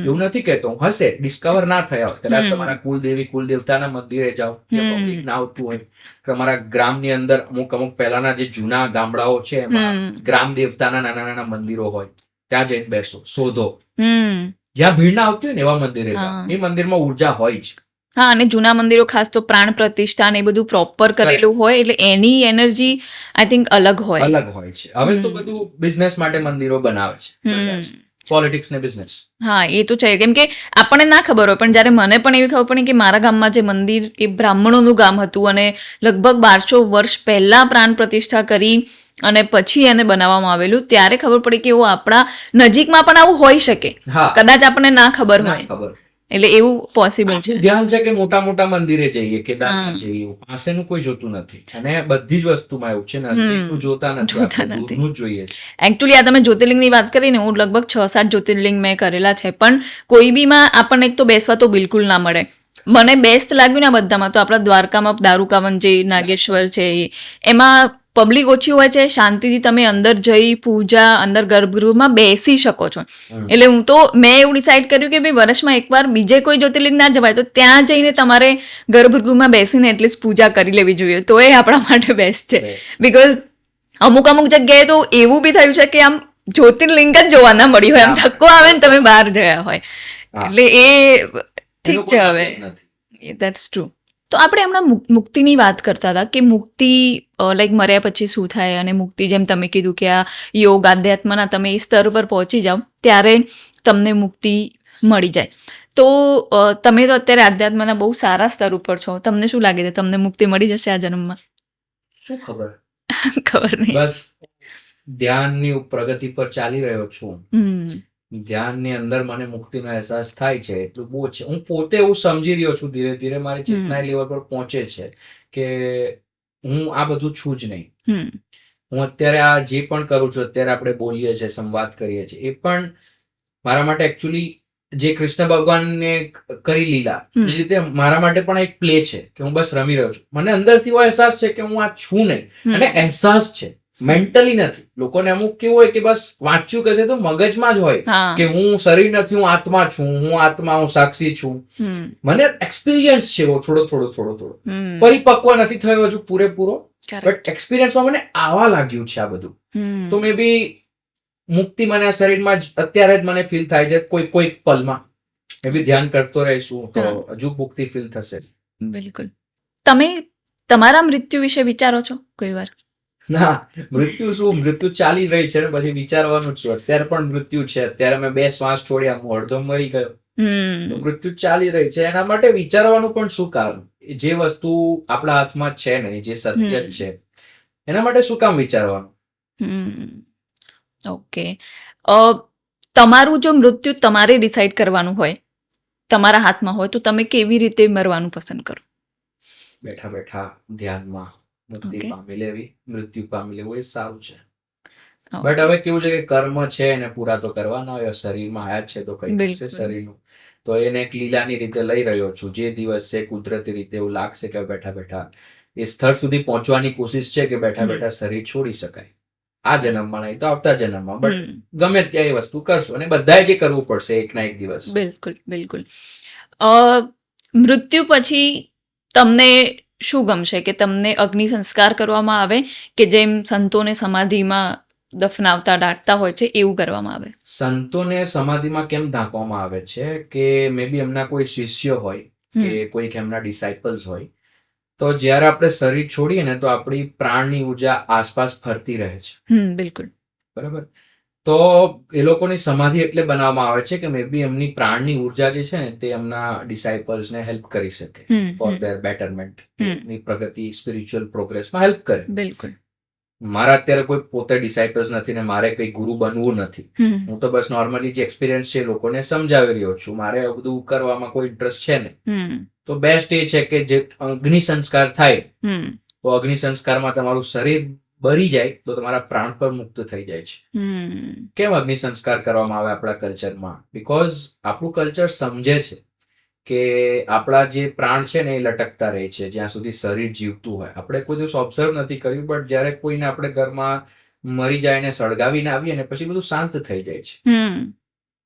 એવું નથી કહેતો, હશે, ડિસ્કવર ના થયા હોય. કદાચ તમારા કુલદેવી કુલદેવતાના મંદિરે જાઓ, જે પબ્લિક ના આવતું હોય, તમારા ગ્રામની અંદર અમુક પહેલાના જે જૂના ગામડાઓ છે એમાં ગ્રામ દેવતાના નાના નાના મંદિરો હોય, ત્યાં જઈને બેસો, શોધો. જ્યાં ભીડ ના આવતી હોય ને એવા મંદિરે જાઓ, એ મંદિરમાં ઉર્જા હોય જ. હા, અને જૂના મંદિરો ખાસ તો પ્રાણ પ્રતિષ્ઠા ને એ બધું પ્રોપર કરેલું હોય એટલે એની એનર્જી આઈ થિંક અલગ હોય છે. હવે તો બધું બિઝનેસ માટે મંદિરો બનાવે છે, પોલિટિક્સ ને બિઝનેસ. હા, એ તો છે, કેમ કે આપણને ના ખબર હોય, પણ જ્યારે મને પણ એવી ખબર પડી કે મારા ગામમાં જે મંદિર એ બ્રાહ્મણોનું ગામ હતું અને લગભગ 1200 વર્ષ પહેલા પ્રાણ પ્રતિષ્ઠા કરી અને પછી એને બનાવવામાં આવેલું, ત્યારે ખબર પડી કે આપણા નજીકમાં પણ આવું હોઈ શકે, કદાચ આપણને ના ખબર હોય, એટલે એવું પોસિબલ છે. ધ્યાન છે કે મોટા મોટા મંદિરે જઈએ, કેદારનાથ જઈએ, પાસેનું કોઈ જોતું નથી, અને બધી જ વસ્તુમાં એવું છે, નજીકનું જોતા નથી, દૂરનું જ જોઈએ છે. એકચ્યુઅલી આ તમે જ્યોતિર્લિંગની વાત કરીને, હું લગભગ 6-7 જ્યોતિર્લિંગ મેં કરેલા છે, પણ કોઈ બીમાં આપણને એક તો બેસવા તો બિલકુલ ના મળે. મને બેસ્ટ લાગ્યું ને બધામાં તો આપણા દ્વારકામાં દારૂકાવન જે નાગેશ્વર છે એમાં પબ્લિક ઓછી હોય છે, શાંતિથી તમે અંદર જઈ પૂજા અંદર ગર્ભગૃહમાં બેસી શકો છો. એટલે મેં એવું ડિસાઇડ કર્યું કે ભાઈ વર્ષમાં એકવાર બીજે કોઈ જ્યોતિર્લિંગ ના જવાય તો ત્યાં જઈને તમારે ગર્ભગૃહમાં બેસીને એટલીસ્ટ પૂજા કરી લેવી જોઈએ, તો એ આપણા માટે બેસ્ટ છે. બિકોઝ અમુક જગ્યાએ તો એવું બી થયું છે કે આમ જ્યોતિર્લિંગ જ જોવા ના મળી હોય, આમ ધક્કો આવે ને તમે બહાર ગયા હોય, એટલે એ ઠીક છે. હવે દેટ્સ ટ્રુ. તો આપણે હમણાં મુક્તિની વાત કરતા હતા કે મુક્તિ લાઈક મર્યા પછી શું થાય, અને મુક્તિ જેમ તમે કીધું કે આ યોગ આધ્યાત્મના તમે એ સ્તર પર પહોંચી જાઓ ત્યારે તમને મુક્તિ મળી જાય. તો તમે તો અત્યારે આધ્યાત્મના બહુ સારા સ્તર ઉપર છો, તમને શું લાગે છે તમને મુક્તિ મળી જશે આ જન્મમાં? શું ખબર, ખબર નહીં, બસ ધ્યાનની પ્રગતિ પર ચાલી રહ્યો છું. ધ્યાનની અંદર મને મુક્તિનો અહેસાસ થાય છે, એટલું બહુ છે. હું પોતે એવું સમજી રહ્યો છું, ધીરે ધીરે મારી ચેતના લેવલ પર પહોંચે છે કે હું આ બધું છું જ નહીં. હું અત્યારે આ જે પણ કરું છું, અત્યારે આપણે બોલીએ છીએ, સંવાદ કરીએ છીએ, એ પણ મારા માટે એકચ્યુઅલી જે કૃષ્ણ ભગવાનને કરી લીલા, એ રીતે મારા માટે પણ એક પ્લે છે કે હું બસ રમી રહ્યો છું. મને અંદરથી એવો અહેસાસ છે કે હું આ છું નહીં, અને અહેસાસ છે, મેન્ટલી નથી. લોકોને અમુક કેવું હોય કે બસ વાંચ્યું કશે તો મગજમાં જ હોય કે હું શરીર નથી, હું આત્મા છું, હું આત્મા, હું સાક્ષી છું. મને એક્સપિરિયન્સ છે થોડો, પરિપક્વ નથી થયો હજુ પૂરેપૂરો, બટ એક્સપિરિયન્સમાં મને આવવા લાગ્યું છે આ બધું. તો મે બી મુક્તિ મને આ શરીરમાં જ અત્યારે જ મને ફીલ થાય છે, કોઈ પલમાં. મે બી ધ્યાન કરતો રહીશું તો હજુ મુક્તિ ફીલ થશે. બિલકુલ. તમે તમારા મૃત્યુ વિશે વિચારો છો કોઈ વાર? ના, મૃત્યુ ચાલી રહી છે ને પછી વિચારવાનું જ છું. અત્યારે પણ મૃત્યુ છે, અત્યારે મેં 2 શ્વાસ છોડ્યા, હું અડધો મરી ગયો, તો મૃત્યુ ચાલી રહી છે. એના માટે વિચારવાનું પણ શું કારણ? જે વસ્તુ આપણા હાથમાં છે ને, જે સત્ય છે, એના માટે શું કામ વિચારવાનું? ઓકે. તમારું જો મૃત્યુ તમારે ડિસાઈડ કરવાનું હોય, તમારા હાથમાં હોય, તો તમે કેવી રીતે મરવાનું પસંદ કરો? બેઠા બેઠા ધ્યાનમાં મુક્તિ પામી લેવી, મૃત્યુ પામી લેવું, એ સારું છે. બટ હવે કેવું છે કે કર્મ છે એને પૂરા તો કરવાના હોય, શરીરમાં આયા છે તો કઈ થશે શરીરનું, તો એને એક લીલાની રીતે લઈ રહ્યો છું. જે દિવસ છે કુદરતી રીતે એવું લાગશે કે બેઠા બેઠા એ સ્થળ સુધી પહોંચવાની કોશિશ છે કે બેઠા બેઠા શરીર છોડી શકાય. આ જન્મમાં નહીં તો આવતા જન્મમાં, બટ ગમે ત્યાં એ વસ્તુ કરશું, અને બધાએ જે કરવું પડશે એક ના એક દિવસ. બિલકુલ. મૃત્યુ પછી તમને શું ગમશે? કે તમને અગ્નિ સંસ્કાર કરવામાં આવે કે જેમ સંતોને સમાધિમાં દફનાવતા દાટતા હોય છે એવું કરવામાં આવે? સંતોને સમાધિમાં કેમ ઢાંકવામાં આવે છે કે મે બી એમના કોઈ શિષ્ય હોય કે કોઈક એમના ડિસાઇપલ્સ હોય, તો જ્યારે આપણે શરીર છોડીએ ને તો આપણી પ્રાણની ઉર્જા આસપાસ ફરતી રહે છે. બિલકુલ. બરાબર. તો એ લોકોની સમાધિ એટલે બનાવવામાં આવે છે કે મે બી એમની પ્રાણની ઉર્જા જે છે ને તે એમના ડિસાઇપલ્સને હેલ્પ કરી શકે ફોર ધેર બેટરમેન્ટ, એમની પ્રગતિ, સ્પિરિચ્યુઅલ પ્રોગ્રેસમાં હેલ્પ કરે. બિલકુલ. મારા અત્યારે કોઈ પોતે ડિસાઇપલ્સ નથી ને મારે કઈ ગુરુ બનવું નથી. હું તો બસ નોર્મલી જે એક્સપિરિયન્સ છે લોકોને સમજાવી રહ્યો છું. મારે આ બધું કરવામાં કોઈ ઇન્ટરેસ્ટ છે નહીં. તો બેસ્ટ એ છે કે જે અગ્નિ સંસ્કાર થાય તો અગ્નિ સંસ્કારમાં તમારું શરીર બળી જાય તો તમારા પ્રાણ પર મુક્ત થઈ જાય છે. કેમ અગ્નિ સંસ્કાર કરવામાં આવે આપણા કલ્ચરમાં? બીકોઝ આપણું કલ્ચર સમજે છે કે આપણા જે પ્રાણ છે ને એ લટકતા રહે છે જ્યાં સુધી શરીર જીવતું હોય. આપણે કોઈ દિવસ ઓબ્ઝર્વ નથી કર્યું, બટ જ્યારે કોઈને આપણે ઘરમાં મરી જાય ને સળગાવીને આવીએ ને પછી બધું શાંત થઈ જાય છે.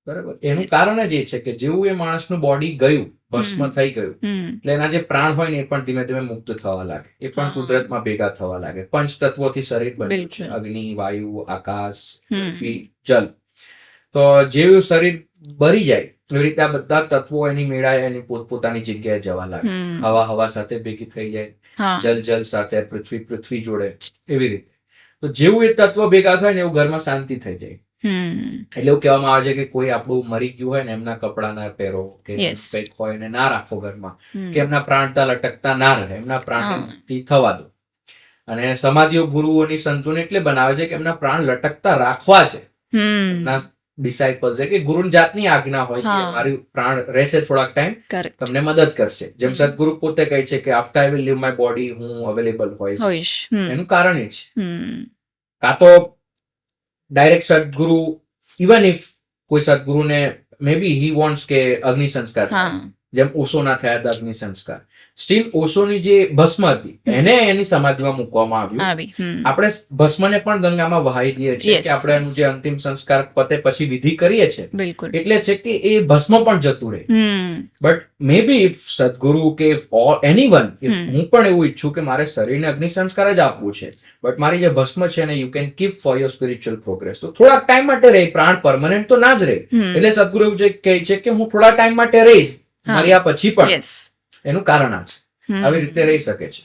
બરાબર. એનું કારણ જ એ છે કે જેવું એ માણસનું બોડી ગયું, ભસ્મ થઈ ગયું, એટલે એના જે પ્રાણ હોય ને એ પણ ધીમે ધીમે મુક્ત થવા લાગે, એ પણ કુદરતમાં ભેગા થવા લાગે. પંચ તત્વોથી શરીર બન્યું છે, અગ્નિ, વાયુ, આકાશ, પૃથ્વી, જલ. તો જેવું શરીર બળી જાય એવી રીતે આ બધા તત્વો એની મેળાએ એની પોતપોતાની જગ્યાએ જવા લાગે. હવા હવા સાથે ભેગી થઈ જાય, જલ જલ સાથે, પૃથ્વી પૃથ્વી જોડે, એવી રીતે. તો જેવું એ તત્વો ભેગા થાય ને એવું ઘરમાં શાંતિ થઈ જાય. એટલે એવું કહેવામાં આવે છે કે કોઈ આપણું મરી ગયું હોય ને એમના કપડા ના પહેરો કે કંઈક હોય ને ના રાખો ઘરમાં, કે એમના પ્રાણ ત્યાં લટકતા ના રહે, એમના પ્રાણ થવા દો. અને સમાધિઓ ગુરુઓની સંતોને એટલે બનાવે છે કે એમના પ્રાણ લટકતા રાખવા છે. એમના ડિસાઇપલ છે કે ગુરુની જાતની આજ્ઞા હોય કે મારી પ્રાણ રહેશે થોડાક ટાઈમ, તમને મદદ કરશે. જેમ સદગુરુ પોતે કહે છે કે after I will leave my body હું અવેલેબલ હોઈશ. એનું કારણ એ છે. કાં તો ડાયરેક્ટ સદગુરુ, ઇવન ઇફ કોઈ સદગુરુને મે બી હી વોન્ટ્સ કે અગ્નિ સંસ્કાર થાય, જેમ ઓશોના થયા હતા અગ્નિ સંસ્કાર, સ્ટીલ ઓશોની જે ભસ્મ હતી એને એની સમાધિમાં મૂકવામાં આવ્યું. આપણે ભસ્મને પણ ગંગામાં વહાવી દઈએ છીએ કે આપણે એનું જે અંતિમ સંસ્કાર પતે પછી વિધિ કરીએ છીએ, એટલે છે કે એ ભસ્મ પણ જતું રહે. બટ મે બી ઇફ સદગુરુ કે એનીવન, હું પણ એવું ઈચ્છું કે મારે શરીરને અગ્નિ સંસ્કાર જ આપવું છે, બટ મારી જે ભસ્મ છે ને you can keep for your spiritual progress, તો થોડાક ટાઈમ માટે રહે, પ્રાણ પરમનન્ટ તો ના જ રહે. એટલે સદગુરુ એવું કહે છે કે હું થોડા ટાઈમ માટે રહીશ, મર્યા પછી પણ. એનું કારણ આ છે. આવી રીતે રહી શકે છે.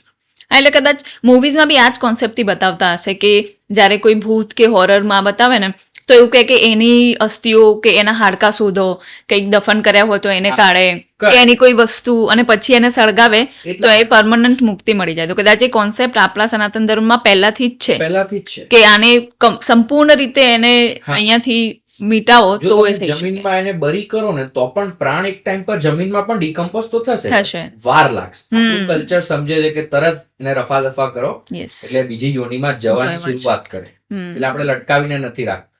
એટલે કદાચ મૂવીઝમાં બી આ જ કોન્સેપ્ટથી બતાવતા હશે કે જ્યારે કોઈ ભૂત કે હોરરમાં બતાવે ને તો એવું કહે કે એની અસ્થિઓ કે એના હાડકા શોધો, કંઈક દફન કર્યા હોય તો એને કાઢે, કે એની કોઈ વસ્તુ અને પછી એને સળગાવે તો એ પરમનન્ટ મુક્તિ મળી જાય. તો કદાચ એ કોન્સેપ્ટ આપણા સનાતન ધર્મમાં પહેલાથી જ છે કે આને સંપૂર્ણ રીતે એને અહીંયાથી મીટાવો તો એ થઈ શકે. જમીનમાં એને બરી કરો ને તો પણ પ્રાણ એક ટાઈમ પર જમીનમાં પણ ડિકમ્પોઝ તો થશે, વાર લાગશે. આપણું કલ્ચર સમજે છે કે તરત એને રફા દફા કરો એટલે બીજી યોનિમાં જવાની શરૂઆત કરે. એટલે આપણે લટકાવીને નથી રાખતા.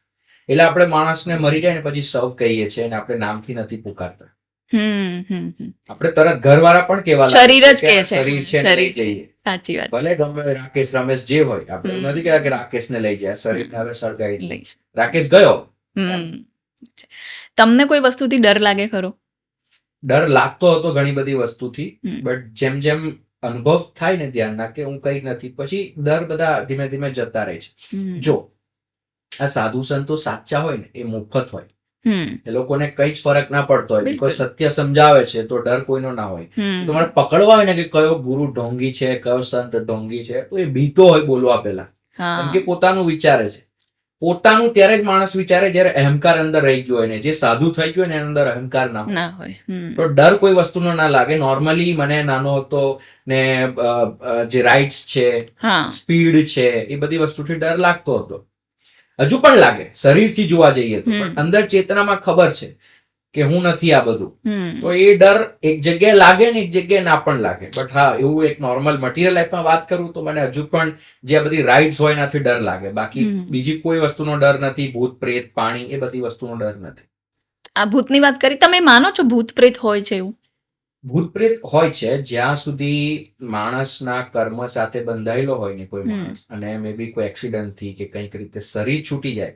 એટલે આપણે માણસને મરી જાય ને પછી સૌ કહીએ છીએ અને આપણે નામથી નથી પુકારતા. આપણે તરત ઘરવાળા પણ કેવા શરીર જ કહે છે, શરીર છે લઈ જઈએ. સાચી વાત. ભલે ગમે રાકેશ રમેશ જે હોય, આપણે નથી કહેતા કે રાકેશને લઈ જાય, શરીરને હવે સળગાવી. રાકેશ ગયો. તમને કોઈ વસ્તુથી ડર લાગે ખરો? ડર લાગતો હતો ઘણી બધી વસ્તુથી, બટ જેમ જેમ અનુભવ થાય ને ધ્યાનના કે હું કઈ નથી, પછી ડર બધા ધીમે ધીમે જતા રહે છે. જો આ સાધુ સંતો સાચા હોય ને એ મુફત હોય, એ લોકોને કઈ જ ફરક ના પડતો હોય, કોઈ સત્ય સમજાવે છે તો ડર કોઈનો ના હોય. તમારે પકડવા હોય ને કે કયો ગુરુ ઢોંગી છે, કયો સંત ઢોંગી છે, તો એ ભીતો હોય બોલવા પહેલા, કેમ કે પોતાનું વિચારે છે. પોતાનું ત્યારે જ માણસ વિચારે જયારે અહંકાર અંદર રહી ગયો હોય ને, જે સાધુ થઈ ગયો ને એની અંદર અહંકાર ના હોય. તો ડર કોઈ વસ્તુનો ના લાગે. નોર્મલી મને નાનો હતો ને જે રાઇટ્સ છે, સ્પીડ છે, એ બધી વસ્તુથી ડર લાગતો હતો. હજુ પણ લાગે શરીરથી જોવા જઈએ તો, પણ અંદર ચેતનામાં ખબર છે કે હું નથી આ બધું. તો એ ડર એક જગ્યાએ લાગે ને એક જગ્યાએ ના પણ લાગે. બટ હા, એવું એક નોર્મલ મટીરિયલ લાઈફમાં વાત કરું તો મને હજુ પણ જે આ બધી રાઇડ્સ હોય એનાથી ડર લાગે. બાકી બીજી કોઈ વસ્તુનો ડર નથી. ભૂત પ્રેત પાણી એ બધી વસ્તુનો ડર નથી. આ ભૂતની વાત કરી, તમે માનો છો ભૂત પ્રેત હોય છે? એવું ભૂત પ્રેત હોય છે જ્યાં સુધી માણસના કર્મ સાથે બંધાયેલો હોય ને કોઈ માણસ, અને મે બી કોઈ એક્સિડન્ટ થી કે કંઈક રીતે શરીર છૂટી જાય,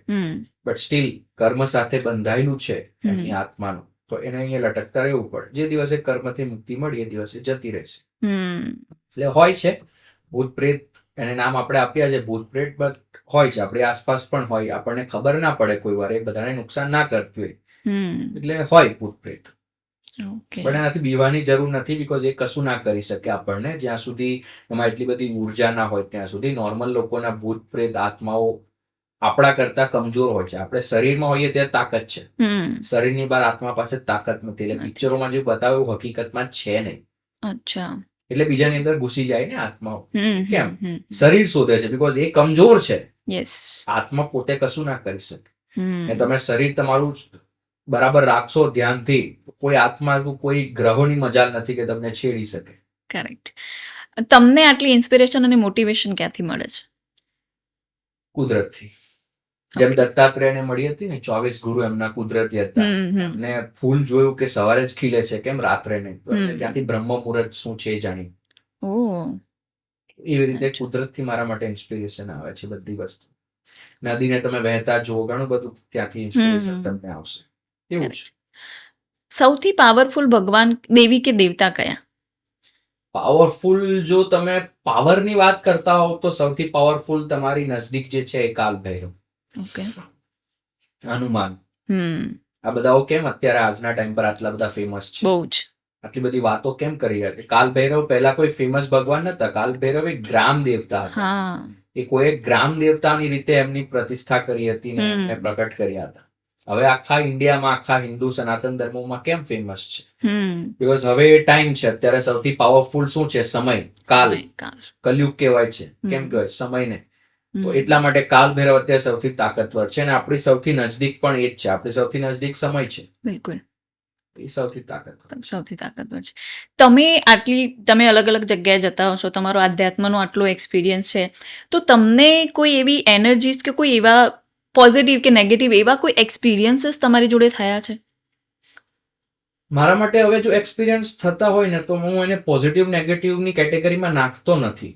બટ સ્ટીલ કર્મ સાથે બંધાયેલું છે એની આત્માનું, તો એને અહીંયા લટકતા રહેવું પડે. જે દિવસે કર્મથી મુક્તિ મળી એ દિવસે જતી રહેશે. એટલે હોય છે ભૂત પ્રેત. એને નામ આપણે આપ્યા છે ભૂત પ્રેત, બટ હોય છે આપણી આસપાસ પણ હોય. આપણને ખબર ના પડે કોઈ વાર, એ બધાને નુકસાન ના કરતું હોય, એટલે હોય ભૂત પ્રેત. ઓકે. પણ એનાથી બીવાની જરૂર નથી, બીકોઝ એ કશું ના કરી શકે આપણને જ્યાં સુધી એમાં એટલી બધી ઉર્જા ના હોય ત્યાં સુધી. નોર્મલ લોકોના ભૂત પ્રેત આત્માઓ આપણા કરતા કમજોર હોય છે. આપણે શરીરમાં હોઈએ ત્યાં તાકાત છે, શરીરની બહાર આત્મા પાસે તાકાત નથી. એટલે નથી. પિક્ચરોમાં જે બતાવ્યું હકીકતમાં છે નહીં. અચ્છા. એટલે બીજાની અંદર ઘૂસી જાય ને આત્માઓ. કેમ? કેમ? શરીર શોધે છે, બીકોઝ એ કમજોર છે. યસ. આત્મા પોતે કશું ના કરી શકે. અને તમે શરીર તમારું બરાબર રાખશો ધ્યાનથી, કોઈ આત્મા કોઈ ગ્રહોની મજાલ નથી કે તમને છેડી શકે. કરેક્ટ. તમને આટલી ઇન્સ્પિરેશન અને મોટિવેશન ક્યાંથી મળે છે? કુદરતથી. જેમ દત્તાત્રેયને મળી હતી ને 24 ગુરુ એમના કુદરતી હતા. અને ફૂલ જોયું કે સવારે જ ખીલે છે, કેમ રાત્રે નહીં? તો એમને ત્યાંથી બ્રહ્મ મુહૂર્ત શું છે એ જાણ્યું. એવી રીતે કુદરતથી મારા માટે ઇન્સ્પિરેશન આવે છે બધી વસ્તુ. નદીને તમે વહેતા જુઓ, ઘણું બધું ત્યાંથી ઇન્સ્પિરેશન તમને આવશે. એવું છે. સૌથી પાવરફુલ ભગવાન, દેવી કે દેવતા કયા? પાવરફુલ જો તમે પાવરની વાત કરતા હોવ તો સૌથી પાવરફુલ તમારી નજદીક જે છે એ કાલ ભૈરવ, ઓકે. હનુમાન. આ બધાઓ કેમ અત્યારે આજના ટાઈમ પર આટલા બધા ફેમસ છે? બહુ જ. આટલી બધી વાતો કેમ કરી રહ્યા છે? કાલ ભૈરવ પહેલા કોઈ ફેમસ ભગવાન નતા. કાલ ભૈરવ એક ગ્રામ દેવતા હતા. એ કોઈ ગ્રામ દેવતાની રીતે એમની પ્રતિષ્ઠા કરી હતી ને એમને પ્રકટ કર્યા હતા. હવે આખા ઇન્ડિયામાં, આખા હિન્દુ સનાતન ધર્મોમાં કેમ ફેમસ છે? બીકોઝ હવે એ ટાઈમ છે. અત્યારે સૌથી પાવરફુલ શું છે? સમય, કાલ, કલયુગ કહેવાય છે. કેમ કહેવાય? સમયને. તો એટલા માટે કાલ ભૈરવ અત્યારે સૌથી તાકાતવર છે. અને આપણી સૌથી નજદીક પણ એ જ છે. આપણી સૌથી નજદીક સમય છે. બિલકુલ. એ સૌથી તાકાતવર છે. તમે અલગ અલગ જગ્યાએ જતા હશો, તમારો આધ્યાત્મનો આટલો એક્સપિરિયન્સ છે, તો તમને કોઈ એવી એનર્જીસ કે કોઈ એવા પોઝિટિવ કે નેગેટિવ એવા કોઈ એક્સપિરિયન્સીસ તમારી જોડે થયા છે? મારા માટે હવે જો એક્સપિરિયન્સ થતા હોય ને તો હું એને પોઝિટિવ નેગેટિવની કેટેગરીમાં નાખતો નથી.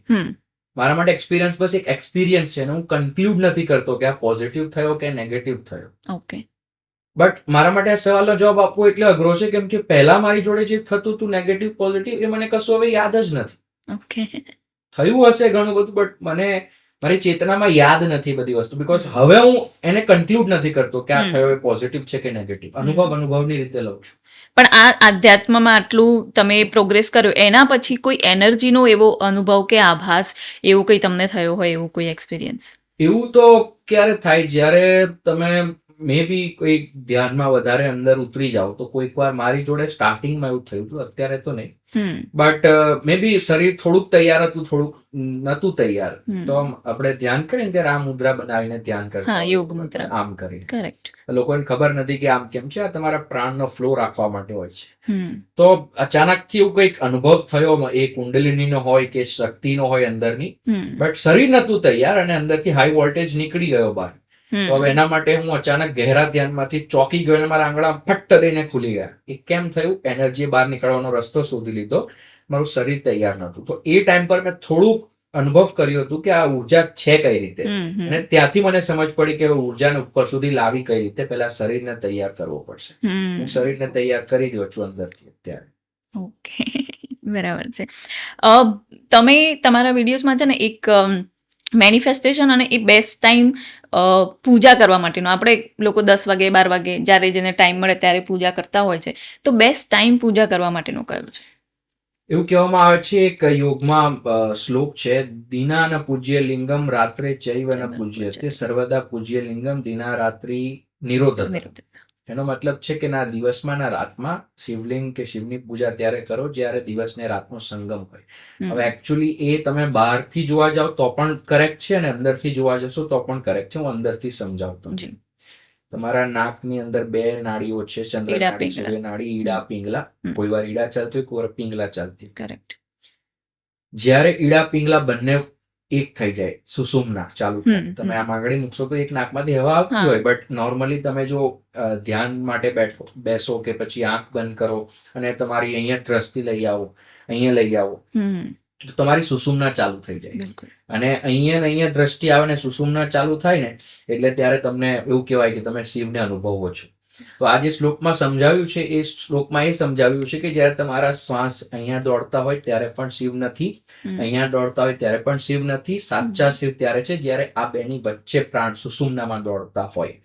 મારા માટે એક્સપિરિયન્સ બસ એક એક્સપિરિયન્સ છે. હું કન્ક્લુડ નથી કરતો કે આ પોઝિટિવ થયો કે નેગેટિવ થયો. ઓકે. બટ મારા માટે આ સવાલનો જવાબ આપવો એટલે અઘરો છે, કેમ કે પહેલા મારી જોડે જે થતું હતું નેગેટિવ પોઝિટિવ એ મને કશું હવે યાદ જ નથી. ઓકે. થયું હશે ઘણું બધું, બટ મને મારી ચેતનામાં યાદ નથી બધી વસ્તુ. બીકોઝ હવે હું એને કન્ક્લુડ નથી કરતો કે આ થયો એ પોઝિટિવ છે કે નેગેટિવ. અનુભવની રીતે લઉં છું. પણ આ આધ્યાત્મમાં આટલું તમે પ્રોગ્રેસ કર્યો, એના પછી કોઈ એનર્જીનો એવો અનુભવ કે આભાસ એવું કંઈ તમને થયો હોય, એવું કોઈ એક્સપિરિયન્સ? એવું તો ક્યારે થાય જ્યારે તમે મે બી કોઈ ધ્યાનમાં વધારે અંદર ઉતરી જાઓ. તો કોઈક વાર મારી જોડે સ્ટાર્ટિંગમાં એવું થયું હતું, અત્યારે તો નહીં. બટ મે બી શરીર થોડુંક તૈયાર હતું, થોડુંક નતું તૈયાર. તો આપણે ધ્યાન કરીને ત્યારે આ મુદ્રા બનાવીને ધ્યાન કરતા, યોગ મુદ્રા આમ કરી. કરેક્ટ. લોકોને ખબર નથી કે આમ કેમ છે. આ તમારા પ્રાણનો ફ્લો રાખવા માટે હોય છે. તો અચાનકથી એવું કંઈક અનુભવ થયો, એ કુંડલિનીનો હોય કે શક્તિનો હોય અંદરની. બટ શરીર નતું તૈયાર અને અંદરથી હાઈ વોલ્ટેજ નીકળી ગયો બહાર. તો હવે એના માટે હું અચાનક ગહેરા ધ્યાનમાંથી ચોકી ગયો અને મારા આંગળા ફટ દઈને ખુલી ગયા. એ કેમ થયું? એનર્જી બહાર નીકળવાનો રસ્તો શોધી લીધો. મારું શરીર તૈયાર નહોતું. તો એ ટાઈમ પર મેં થોડુંક અનુભવ કર્યું હતું કે આ ઉર્જા છે કઈ રીતે. અને ત્યાંથી મને સમજ પડી કે ઉર્જાને ઉપર સુધી લાવી કઈ રીતે. પહેલા શરીરને તૈયાર કરવો પડશે. હું શરીરને તૈયાર કરી રહ્યો છું અંદરથી અત્યારે. ઓકે, બરાબર છે. તમે તમારા વિડીયોઝમાં છે ને એક મેનિફેસ્ટેશન અને એ બેસ્ટ ટાઈમ પૂજા કરવા માટેનો, આપણે લોકો 10 વાગે 12 વાગે જ્યારે જેને ટાઈમ મળે ત્યારે પૂજા કરતા હોય છે, તો બેસ્ટ ટાઈમ પૂજા કરવા માટેનો કયો છે? એવું કહેવામાં આવે છે, એક યોગમાં શ્લોક છે, દીના ન પૂજ્ય લિંગમ રાત્રે ચૈવ ન પૂજ્ય તે સર્વદા પૂજ્ય લિંગમ દીના રાત્રિ નિરોધ. એનો મતલબ છે કે ના દિવસમાં ના રાતમાં શિવલિંગ કે શિવની પૂજા ત્યારે કરો જ્યારે દિવસ ને રાતનો સંગમ હોય. હવે એકચ્યુઅલી એ તમે બહારથી જોવા જાવ તો પણ કરેક્ટ છે અને અંદરથી જોવા જશો તો પણ કરેક્ટ છે. હું અંદરથી સમજાવતો. તમારા નાકની અંદર 2 નાડીઓ છે, ચંદ્ર નાડી, સૂર્ય નાડી, ઈડા પિંગલા. કોઈ વાર ઈડા ચાલતી હોય, કોઈ વાર પિંગલા ચાલતી હોય. કરેક્ટ. જ્યારે ઈડા પિંગલા બંને એક થઈ જાય, સુષુમ્ના ચાલુ થાય, તમે આમ આંગળી મૂકશો તો એક નાકમાંથી હવા આવતી હોય. બટ નોર્મલી તમે જો ધ્યાન માટે બેસો કે પછી આંખ બંધ કરો અને તમારી અહીંયા દ્રષ્ટિ લઈ આવો, અહીંયા લઈ આવો, તો તમારી સુષુમ્ના ચાલુ થઈ જાય. અને અહીંયા દ્રષ્ટિ આવે ને સુષુમ્ના ચાલુ થાય ને એટલે ત્યારે તમને એવું કહેવાય કે તમે શિવને અનુભવો છો. તો આ જે શ્લોકમાં સમજાવ્યું છે એ શ્લોકમાં એ સમજાવ્યું છે કે જ્યારે તમારા શ્વાસ અહીંયા દોડતા હોય ત્યારે પણ શિવ નથી, અહીંયા દોડતા હોય ત્યારે પણ શિવ નથી. સાચા શિવ ત્યારે છે જ્યારે આ બેની વચ્ચે પ્રાણ સુષુમ્નામાં દોડતા હોય.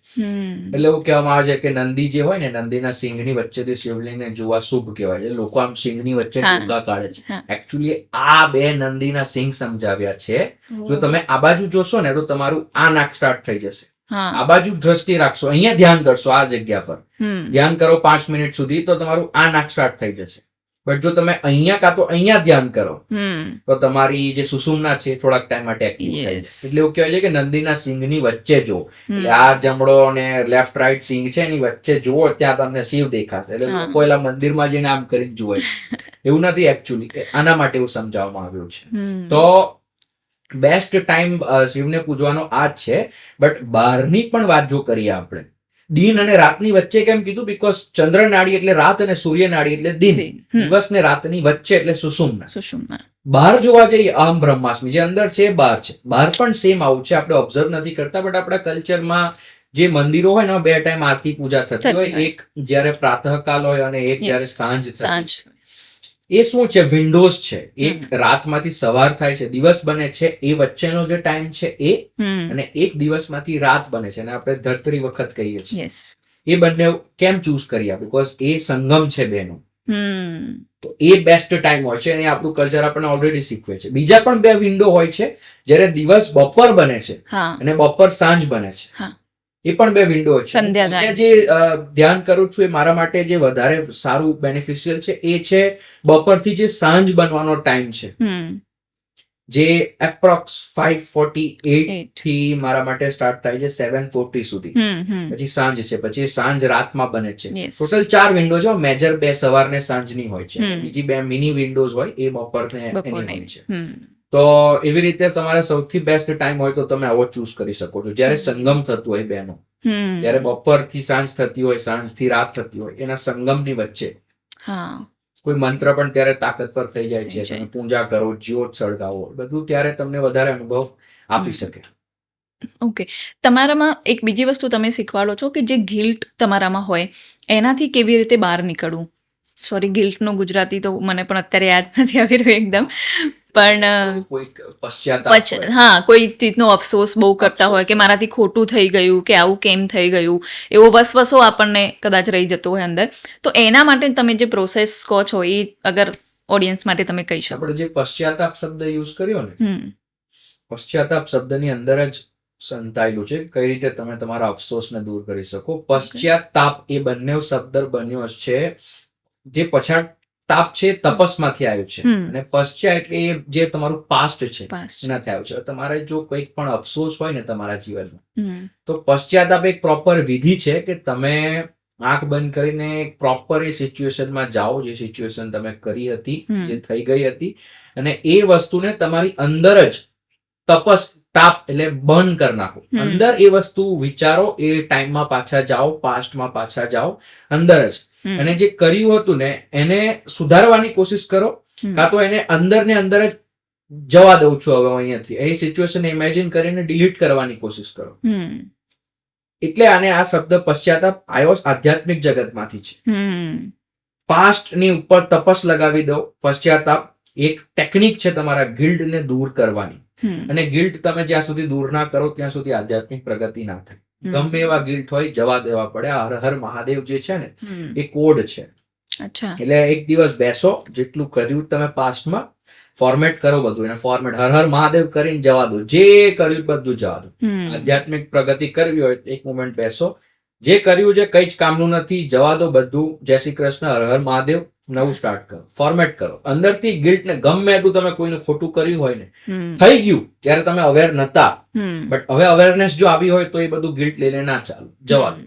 એટલે એવું કહેવામાં આવે છે કે નંદી જે હોય ને, નંદીના સિંહની વચ્ચેથી શિવલિંગને જોવા શુભ કહેવાય છે. લોકો આમ સિંહની વચ્ચે ટૂંકા કાઢે છે. એકચ્યુઅલી આ બે નંદીના સિંહ સમજાવ્યા છે. જો તમે આ બાજુ જોશો ને તો તમારું આ નાક સ્ટાર્ટ થઈ જશે. આ બાજુ દ્રષ્ટિ રાખશો, અહીંયા ધ્યાન કરશો, આ જગ્યા પર ધ્યાન કરો 5 મિનિટ સુધી તો તમારું આ નાક સ્ટાર્ટ થઈ જશે. બટ જો તમે અહીંયા કાં તો અહીંયા ધ્યાન કરો તો તમારી જે સુષુમ્ના છે થોડાક ટાઈમ માટે એક્ટિવ થાય છે. એટલે એવું કહેવાય છે કે નંદીના સિંહની વચ્ચે જો, એટલે આ જમણો અને લેફ્ટ રાઈટ સિંહ છે એની વચ્ચે જુઓ ત્યાં તમને શિવ દેખાશે. એટલે લોકો એલા મંદિરમાં જઈને આમ કરીને જુએ. એવું નથી એકચ્યુઅલી, આના માટે એવું સમજાવવામાં આવ્યું છે. તો બેસ્ટ ટાઈમ શિવને પૂજવાનો આ જ છે. બટ બહારની પણ વાત જો કરીએ આપણે, દિન અને રાતની વચ્ચે કેમ કીધું? બીકોઝ ચંદ્ર નાડી એટલે રાત અને સૂર્ય નાડી એટલે દિન. દિવસ ને રાતની વચ્ચે એટલે સુષુમ્ના. બહાર જોવા જઈએ અહમ બ્રહ્માસ્મિ, જે અંદર છે બહાર છે. બહાર પણ સેમ આવું છે, આપણે ઓબ્ઝર્વ નથી કરતા. બટ આપણા કલ્ચરમાં જે મંદિરો હોય ને 2 ટાઈમ આરતી પૂજા થતી હોય, એક જયારે પ્રાતઃકાલ હોય અને એક જયારે સાંજ. એ શું છે? વિન્ડોઝ છે. એક રાતમાંથી સવાર થાય છે, દિવસ બને છે, એ વચ્ચેનો જે ટાઈમ છે એ, અને એક દિવસમાંથી રાત બને છે, અને આપણે ધરતરી વખત કહીએ છીએ. એ બંને કેમ ચૂઝ કર્યા? બીકોઝ એ સંગમ છે બેનો. તો એ બેસ્ટ ટાઈમ હોય છે, અને આપણું કલ્ચર આપણને ઓલરેડી શીખવે છે. બીજા પણ 2 વિન્ડો હોય છે, જ્યારે દિવસ બપોર બને છે અને બપોર સાંજ બને છે. એ પણ 2 વિન્ડો છે. જે ધ્યાન કરું છું એ મારા માટે જે વધારે સારું બેનિફિશિયલ છે એ છે બપોરથી જે સાંજ બનવાનો ટાઈમ છે, જે એપ્રોક્સ 5:48 થી મારા માટે સ્ટાર્ટ થાય છે 7:40 સુધી. પછી સાંજ છે, પછી સાંજ રાતમાં બને છે. ટોટલ 4 વિન્ડો છે. મેજર 2 સવારને સાંજની હોય છે, બીજી 2 મિની વિન્ડોઝ હોય એ બપોરને એની હોય છે. તો એવી રીતે તમારે સૌથી બેસ્ટ ટાઈમ હોય તો તમે આવો ચૂઝ કરી શકો છો. જ્યારે સંગમ થતું હોય બેનો, જ્યારે બપોરથી સાંજ થતી હોય, સાંજથી રાત થતી હોય, એના સંગમની વચ્ચે કોઈ મંત્ર પણ ત્યારે તાકાતવર થઈ જાય છે. તમે પૂજા કરો, જ્યોત સળગાવો, બધું ત્યારે તમને વધારે અનુભવ આપી શકે. ઓકે, તમારામાં એક બીજી વસ્તુ તમે શીખવાડો છો કે જે ગિલ્ટ તમારામાં હોય એનાથી કેવી રીતે બહાર નીકળવું. સોરી, ગિલ્ટનો ગુજરાતી તો મને પણ અત્યારે યાદ નથી આવી રહ્યું એકદમ, પણ કોઈ ચીજનો અફસોસ બહુ કરતા હોય કે મારાથી ખોટું થઈ ગયું, કે આવું કેમ થઈ ગયું, એવો વસવસો આપણને કદાચ રહી જતો હોય અંદર. તો એના માટે તમે જે પ્રોસેસ કહો છો એ અગર ઓડિયન્સ માટે તમે કહી શકો. આપણે જે પશ્ચાતાપ શબ્દ યુઝ કર્યો ને, પશ્ચાતાપ શબ્દની અંદર જ સંતાયેલું છે કઈ રીતે તમે તમારા અફસોસને દૂર કરી શકો. પશ્ચાતાપ એ બંને શબ્દ બન્યો છે, જે પશ્ચાતાપ છે તપસમાંથી આવ્યું છે, અને પશ્ચાત એટલે એ જે તમારું પાસ્ટ છે એનાથી આવ્યું છે. તમારે જો કંઈક પણ અફસોસ હોય ને તમારા જીવનમાં, તો પશ્ચાતાપ એક પ્રોપર વિધિ છે કે તમે આંખ બંધ કરીને પ્રોપર એ સિચ્યુએશનમાં જાઓ, જે સિચ્યુએશન તમે કરી હતી, જે થઈ ગઈ હતી, અને એ વસ્તુને તમારી અંદર જ તાપ એટલે બર્ન કરી નાખો. અંદર એ વસ્તુ વિચારો, એ ટાઈમમાં પાછા જાઓ, પાસ્ટમાં પાછા જાઓ અંદર જ, અને જે કર્યું હતું ને એને સુધારવાની કોશિશ કરો, કાં તો એને અંદર ને અંદર જ જવા દઉં છું હવે અહીંયાથી, એની સિચ્યુએશન ઇમેજિન કરીને ડિલીટ કરવાની કોશિશ કરો. એટલે આને આ શબ્દ પશ્ચાતાપ આવ્યો આધ્યાત્મિક જગતમાંથી છે. પાસ્ટ ની ઉપર તપસ લગાવી દો. પશ્ચાતાપ એક ટેકનિક છે તમારા ગિલ્ટ ને દૂર કરવાની, અને ગિલ્ટ તમે જ્યાં સુધી દૂર ના કરો ત્યાં સુધી આધ્યાત્મિક પ્રગતિ ના થાય. ગમે એવા ગિલ્ટ હોય જવા દેવા પડે. હર હર મહાદેવ જે છે ને એ કોડ છે. એટલે એક દિવસ બેસો, જેટલું કર્યું તમે પાસ્ટમાં ફોર્મેટ કરો બધું, એને ફોર્મેટ હર હર મહાદેવ કરીને જવા દો. જે કર્યું બધું જવા દો. આધ્યાત્મિક પ્રગતિ કરવી હોય એક મોમેન્ટ બેસો, જે કર્યું છે કઈ જ કામનું નથી, જવા દો બધું. જય શ્રી કૃષ્ણ, હર હર મહાદેવ, નવું સ્ટાર્ટ કરો, ફોર્મેટ કરો. અંદરથી ગિલ્ટ ને ગમે એટલું તમે કોઈનું ખોટું કર્યું હોય ને, થઈ ગયું ત્યારે તમે અવેર નતા, બટ હવે અવેરનેસ જો આવી હોય તો એ બધું ગિલ્ટ લઈને ના ચાલો, જવા દો.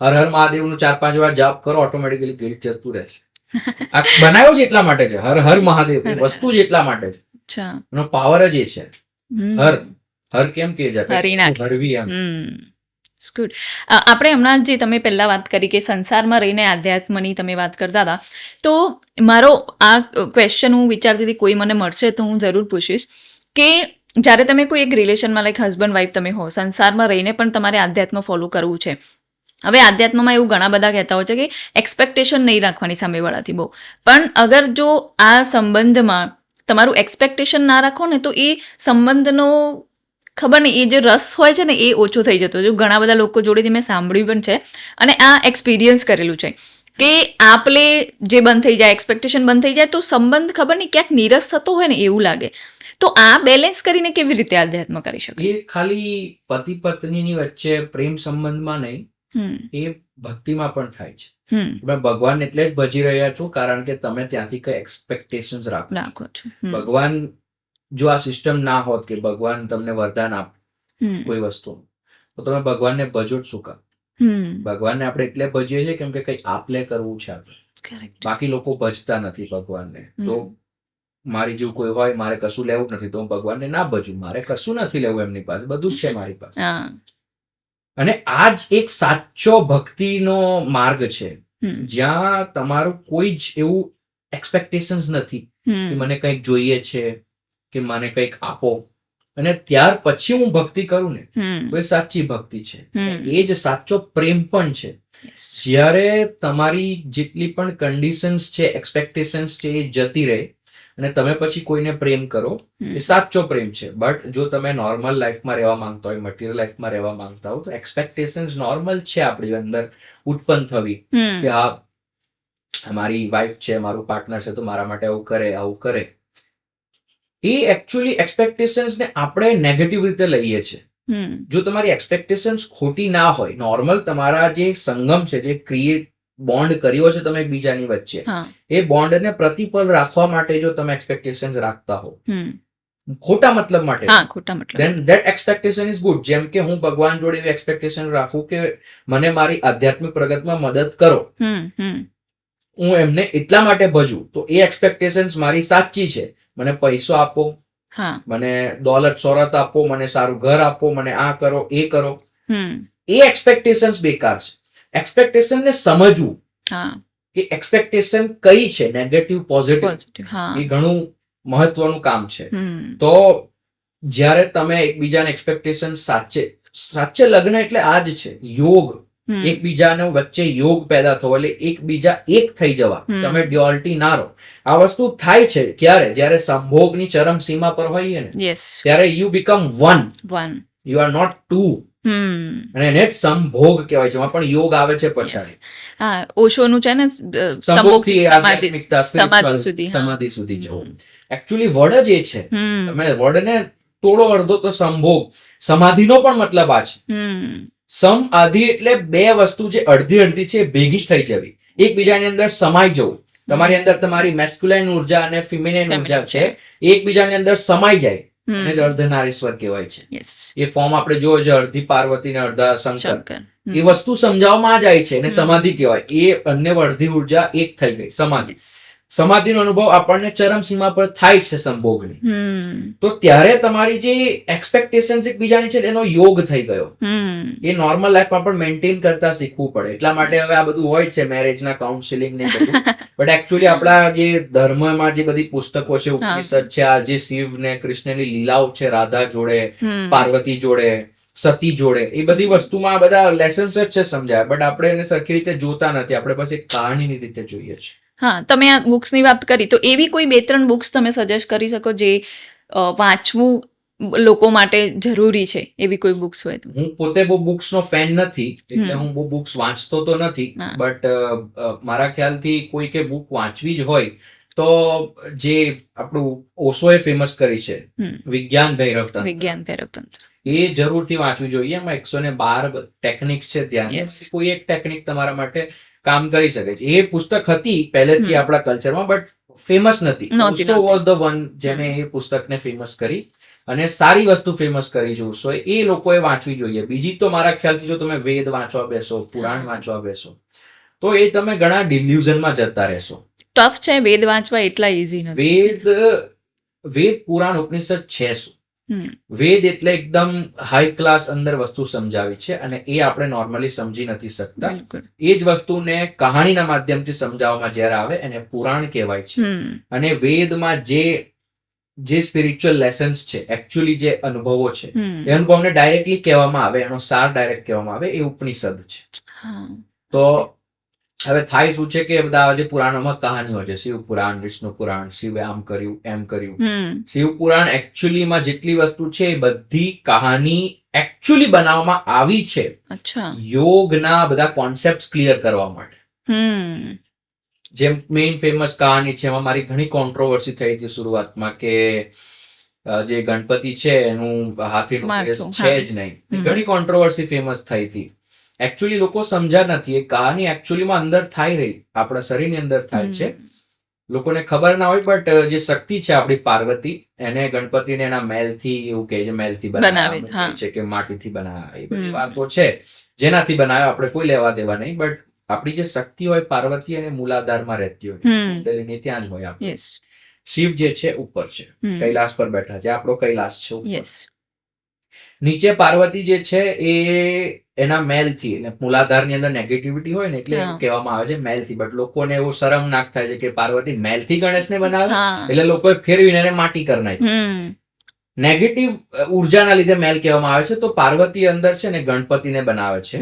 હર હર મહાદેવ નું 4-5 વાર જાપ કરો, ઓટોમેટિકલી ગિલ્ટ જતું રહેશે. આ બનાવ્યો જ એટલા માટે છે, હર હર મહાદેવ વસ્તુ જ એટલા માટે છે, એનો પાવર જ એ છે. હર કેમ કે હરવી એમ. ગુડ. આપણે હમણાં જે તમે પહેલા વાત કરી કે સંસારમાં રહીને આધ્યાત્મની તમે વાત કરતા હતા, તો મારો આ ક્વેશ્ચન હું વિચારતી હતી કોઈ મને મળશે તો હું જરૂર પૂછીશ કે જ્યારે તમે કોઈ એક રિલેશનમાં લાઈક હસબન્ડ વાઈફ તમે હો, સંસારમાં રહીને પણ તમારે આધ્યાત્મ ફોલો કરવું છે, હવે આધ્યાત્મમાં એવું ઘણા બધા કહેતા હોય છે કે એક્સપેક્ટેશન નહીં રાખવાની સામેવાળાથી બહુ, પણ અગર જો આ સંબંધમાં તમારું એક્સપેક્ટેશન ના રાખો ને તો એ સંબંધનો ખબર નહીં, એ જે રસ હોય છે ને એ ઓછો થઈ જતો છે. ઘણા બધા લોકો જોડેથી મેં સાંભળ્યું પણ છે અને આ એક્સપિરિયન્સ કરેલું છે કે આપલે જે બંધ થઈ જાય, એક્સપેક્ટેશન બંધ થઈ જાય તો સંબંધ ખબર નહીં ક્યાંક નીરસ થતો હોય ને એવું લાગે. તો આ બેલેન્સ કરીને કેવી રીતે આધ્યાત્મ કરી શકે? એ ખાલી પતિ પત્નીની વચ્ચે પ્રેમ સંબંધમાં નહીં, એ ભક્તિમાં પણ થાય છે. તમે ભગવાન એટલે જ ભજી રહ્યા છો કારણ કે તમે ત્યાંથી કઈ એક્સપેક્ટેશન્સ રાખો છો. ભગવાન જો આ સિસ્ટમ ના હોત કે ભગવાન તમને વરદાન આપ કોઈ વસ્તુ, તો તમે ભગવાનને ભજો જ શું કામ? ભગવાનને આપણે એટલે ભજીએ છીએ કેમ કે કઈ આપલે કરવું છે આપણે. બાકી લોકો ભજતા નથી ભગવાનને. તો મારી જેવું કોઈ હોય, મારે કશું લેવું નથી તો હું ભગવાનને ના ભજું. મારે કશું નથી લેવું એમની પાસે, બધું જ છે મારી પાસે. અને આ જ એક સાચો ભક્તિનો માર્ગ છે જ્યાં તમારું કોઈ જ એવું એક્સપેક્ટેશન્સ નથી કે મને કંઈક જોઈએ છે કે મને કંઈક આપો અને ત્યાર પછી હું ભક્તિ કરું ને, તો એ સાચી ભક્તિ છે. એ જ સાચો પ્રેમ પણ છે. જ્યારે તમારી જેટલી પણ કન્ડિશન્સ છે, એક્સપેક્ટેશન્સ છે એ જતી રહે અને તમે પછી કોઈને પ્રેમ કરો, એ સાચો પ્રેમ છે. બટ જો તમે નોર્મલ લાઈફમાં રહેવા માંગતા હોય, મટીરિયલ લાઈફમાં રહેવા માંગતા હો, તો એક્સપેક્ટેશન્સ નોર્મલ છે આપણી અંદર ઉત્પન્ન થવી કે હા મારી વાઈફ છે, મારું પાર્ટનર છે તો મારા માટે આવું કરે, આવું કરે. એ એકચ્યુઅલી એક્સપેક્ટેશન્સ ને આપણે નેગેટિવ રીતે લઈએ છીએ. જો તમારી એક્સપેક્ટેશન્સ ખોટી ના હોય, નોર્મલ તમારા જે સંગમ છે, જે ક્રિએટ બોન્ડ કર્યો છે તમે એકબીજાની વચ્ચે, એ બોન્ડને પ્રતિપલ રાખવા માટે જો તમે એક્સપેક્ટેશન્સ રાખતા હો ખોટા મતલબ માટે, then that expectation is good. જેમ કે હું ભગવાન જોડે એવી એક્સપેક્ટેશન રાખું કે મને મારી આધ્યાત્મિક પ્રગતિમાં મદદ કરો, હું એમને એટલા માટે ભજું, તો એ એક્સપેક્ટેશન્સ મારી સાચી છે. મને પૈસો આપો, મને દોલત સોરત આપો, મને સારું ઘર આપો, મને આ કરો, એ કરો, એ એક્સપેક્ટેશન્સ બેકાર છે. એક્સપેક્ટેશન ને સમજવું કે એક્સપેક્ટેશન કઈ છે, નેગેટિવ પોઝિટિવ, એ ઘણું મહત્વનું કામ છે. તો જ્યારે તમે એકબીજાને એક્સપેક્ટેશન સાચે લગ્ન એટલે આ જ છે, યોગ, એકબીજાને વચ્ચે યોગ પેદા થવો, એટલે એકબીજા એક થઈ જવા, તમે ડ્યુઆલિટી ના રહો. આ વસ્તુ થાય છે ક્યારે? જ્યારે સંભોગની ચરમ સીમા પર હોઈએ ને, ત્યારે you become one, you are not two. અને એને જ સંભોગ કહેવાય છે. એમાં પણ યોગ આવે છે પછાડી. ઓશોનું છે ને સંભોગથી આધ્યાત્મિકતા, સમાધિ સુધી જવું. એકચ્યુઅલી વર્ડ જ એ છે. તમે વર્ડને તોડો અડધો તો સંભોગ, સમાધિનો પણ મતલબ આ છે. સમ આધિ એટલે બે વસ્તુ જે અડધી અડધી છે ભેગી થઈ જવી, એકબીજાની અંદર સમાઈ જવું. તમારી અંદર તમારી મેસ્ક્યુલાઇન ઉર્જા અને ફિમેનાઇન ઉર્જા છે, એકબીજાની અંદર સમાઈ જાય અને અર્ધનારીશ્વર કહેવાય છે. એ ફોર્મ આપણે જોયો છે, અડધી પાર્વતી ને અડધા શંકર. એ વસ્તુ સમજાવવામાં જાય છે અને સમાધિ કહેવાય. એ બંને અડધી ઉર્જા એક થઈ ગઈ, સમાધિ. સમાધિનો અનુભવ આપણને ચરમ સીમા પર થાય છે સંભોગની. તો ત્યારે તમારી જે એક્સપેક્ટેશન્સ એકબીજાની છે એનો યોગ થઈ ગયો. એ નોર્મલ લાઈફમાં પણ મેન્ટેન કરતા શીખવું પડે. એટલા માટે હવે આ બધું હોય છે, મેરેજના કાઉન્સિલિંગ ને બધું. બટ એકચ્યુઅલી આપણા જે ધર્મમાં જે બધી પુસ્તકો છે, ઉપનિષદ છે, આ જે શિવ ને કૃષ્ણની લીલાઓ છે, રાધા જોડે, પાર્વતી જોડે, સતી જોડે, એ બધી વસ્તુમાં બધા લેસન્સ જ છે સમજાય. બટ આપણે એને સરખી રીતે જોતા નથી, આપણે બસ એક કહાણીની રીતે જોઈએ છીએ. હા, તમે આ બુક્સની વાત કરી તો એવી કોઈ 2-3 બુક્સ તમે સજેસ્ટ કરી શકો જે વાંચવું લોકો માટે જરૂરી છે, એવી કોઈ બુક્સ હોય તો? હું પોતે બહુ બુક્સનો ફેન નથી, એટલે હું બહુ બુક્સ વાંચતો તો નથી. બટ મારા ખ્યાલથી કોઈ કે બુક વાંચવી જ હોય તો જે આપણું ઓશોએ ફેમસ કરી છે, વિજ્ઞાન ભૈરવ તંત્ર, એ જરૂરથી વાંચવી જોઈએ. એમાં 112 ટેકનિક્સ છે, ત્યાં કોઈ એક ટેકનિક તમારા માટે કામ કરી શકે છે. એ પુસ્તક હતી પહેલેથી આપણા કલ્ચરમાં, બટ ફેમસ નથી. ઓશો વોઝ ધ વન જેને એ પુસ્તકને ફેમસ કરી અને સારી વસ્તુ ફેમસ કરી છે. ઓશો એ લોકોએ વાંચવી જોઈએ. બીજી તો મારા ખ્યાલથી જો તમે વેદ વાંચવા બેસો, પુરાણ વાંચવા બેસો, તો એ તમે ઘણા ડિલ્યુઝનમાં જતા રહેશો. ટફ છે વેદ વાંચવા, એટલા ઈઝી નથી. વેદ પુરાણ ઉપનિષદ છે શું? વેદ એટલે એકદમ હાઈ ક્લાસ અંદર વસ્તુ સમજાવી છે અને એ આપણે નોર્મલી સમજી નથી શકતા. એ જ વસ્તુને કહાણીના માધ્યમથી સમજાવવામાં જ્યારે આવે એને પુરાણ કહેવાય છે. અને વેદમાં જે સ્પિરિચ્યુઅલ લેસન્સ છે, એકચ્યુઅલી જે અનુભવો છે, એ અનુભવને ડાયરેક્ટલી કહેવામાં આવે, એનો સાર ડાયરેક્ટ કહેવામાં આવે, એ ઉપનિષદ છે. હા. તો હવે થાય શું છે કે બધા જે પુરાણોમાં કહાનીઓ છે, શિવ પુરાણ, વિષ્ણુ પુરાણ, શિવે આમ કર્યું, એમ કર્યું. શિવ પુરાણ એકચ્યુઅલીમાં જેટલી વસ્તુ છે એ બધી કહાની એકચ્યુઅલી બનાવવામાં આવી છે અચ્છા. યોગના બધા કોન્સેપ્ટ ક્લિયર કરવા માટે. જેમ મેઇન ફેમસ કહાની છે, એમાં મારી ઘણી કોન્ટ્રોવર્સી થઈ હતી શરૂઆતમાં કે જે ગણપતિ છે એનું હાથીનું ફેસ માથું, છે હા. જ નહીં. ઘણી કોન્ટ્રોવર્સી ફેમસ થઈ હતી. એકચ્યુઅલી લોકો સમજ્યા નથી એ કહાની એકચ્યુઅલીમાં અંદર થાય રહી, આપણા શરીરની અંદર થાય છે. લોકોને ખબર ના હોય, બટ જે શક્તિ છે આપણી પાર્વતી, એને ગણપતિને એના મેલથી, એવું કહે છે મેલથી બનાવે, હા. બનાવે છે કે માટીથી બનાવે, એ બધી વાતો છે. જેનાથી બનાવે આપણે કોઈ લેવા દેવા નહીં, બટ આપણી જે શક્તિ હોય પાર્વતી એને મૂલાધારમાં રહેતી હોય, કુંડલિની ત્યાં જ હોય. આપણે યસ. શિવ જે છે ઉપર છે, કૈલાસ પર બેઠા છે, આપણો કૈલાસ છે ઉપર. યસ. નીચે પાર્વતી જે છે એ એના મેલથી, એટલે મૂલાધારની અંદર નેગેટિવિટી હોય ને એટલે એવું કહેવામાં આવે છે મેલથી, બટ લોકોને એવું શરમનાક થાય છે કે પાર્વતી મેલથી ગણેશને બનાવે, એટલે લોકોએ ફેરવીને એને માટી કરી નાખી. નેગેટિવ ઉર્જાના લીધે મેલ કહેવામાં આવે છે. તો પાર્વતી અંદર છે ને ગણપતિને બનાવે છે.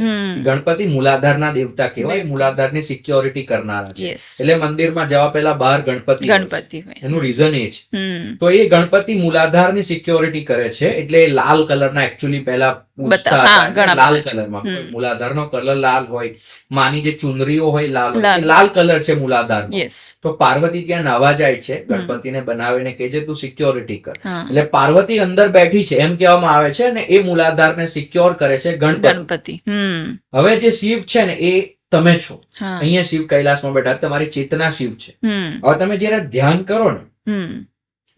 ગણપતિ મૂલાધારના દેવતા કહેવાય, મૂલાધારની સિક્યોરિટી કરનારા છે. એટલે મંદિરમાં જવા પહેલા બહાર ગણપતિ હોય. એનું રીઝન એ છે. તો એ ગણપતિ મૂલાધારની સિક્યોરિટી કરે છે, એટલે લાલ કલરના એકચ્યુઅલી પહેલા લાલ કલરમાં, મૂલાધારનો કલર લાલ હોય, માની જે ચુનરીઓ હોય લાલ હોય, લાલ કલર છે મૂલાધારનો. તો પાર્વતી ત્યાં નાવા જાય છે, ગણપતિને બનાવીને કહે છે તું સિક્યોરિટી કર. એટલે પાર્વતી અંદર બેઠી છે એમ કહેવામાં આવે છે, અને એ મૂલાધારને સિક્યોર કરે છે ગણપતિ. હવે જે શિવ છે ને એ તમે છો. અહીંયા શિવ કૈલાસમાં બેઠા, તમારી ચેતના શિવ છે. હવે તમે જયારે ધ્યાન કરો ને,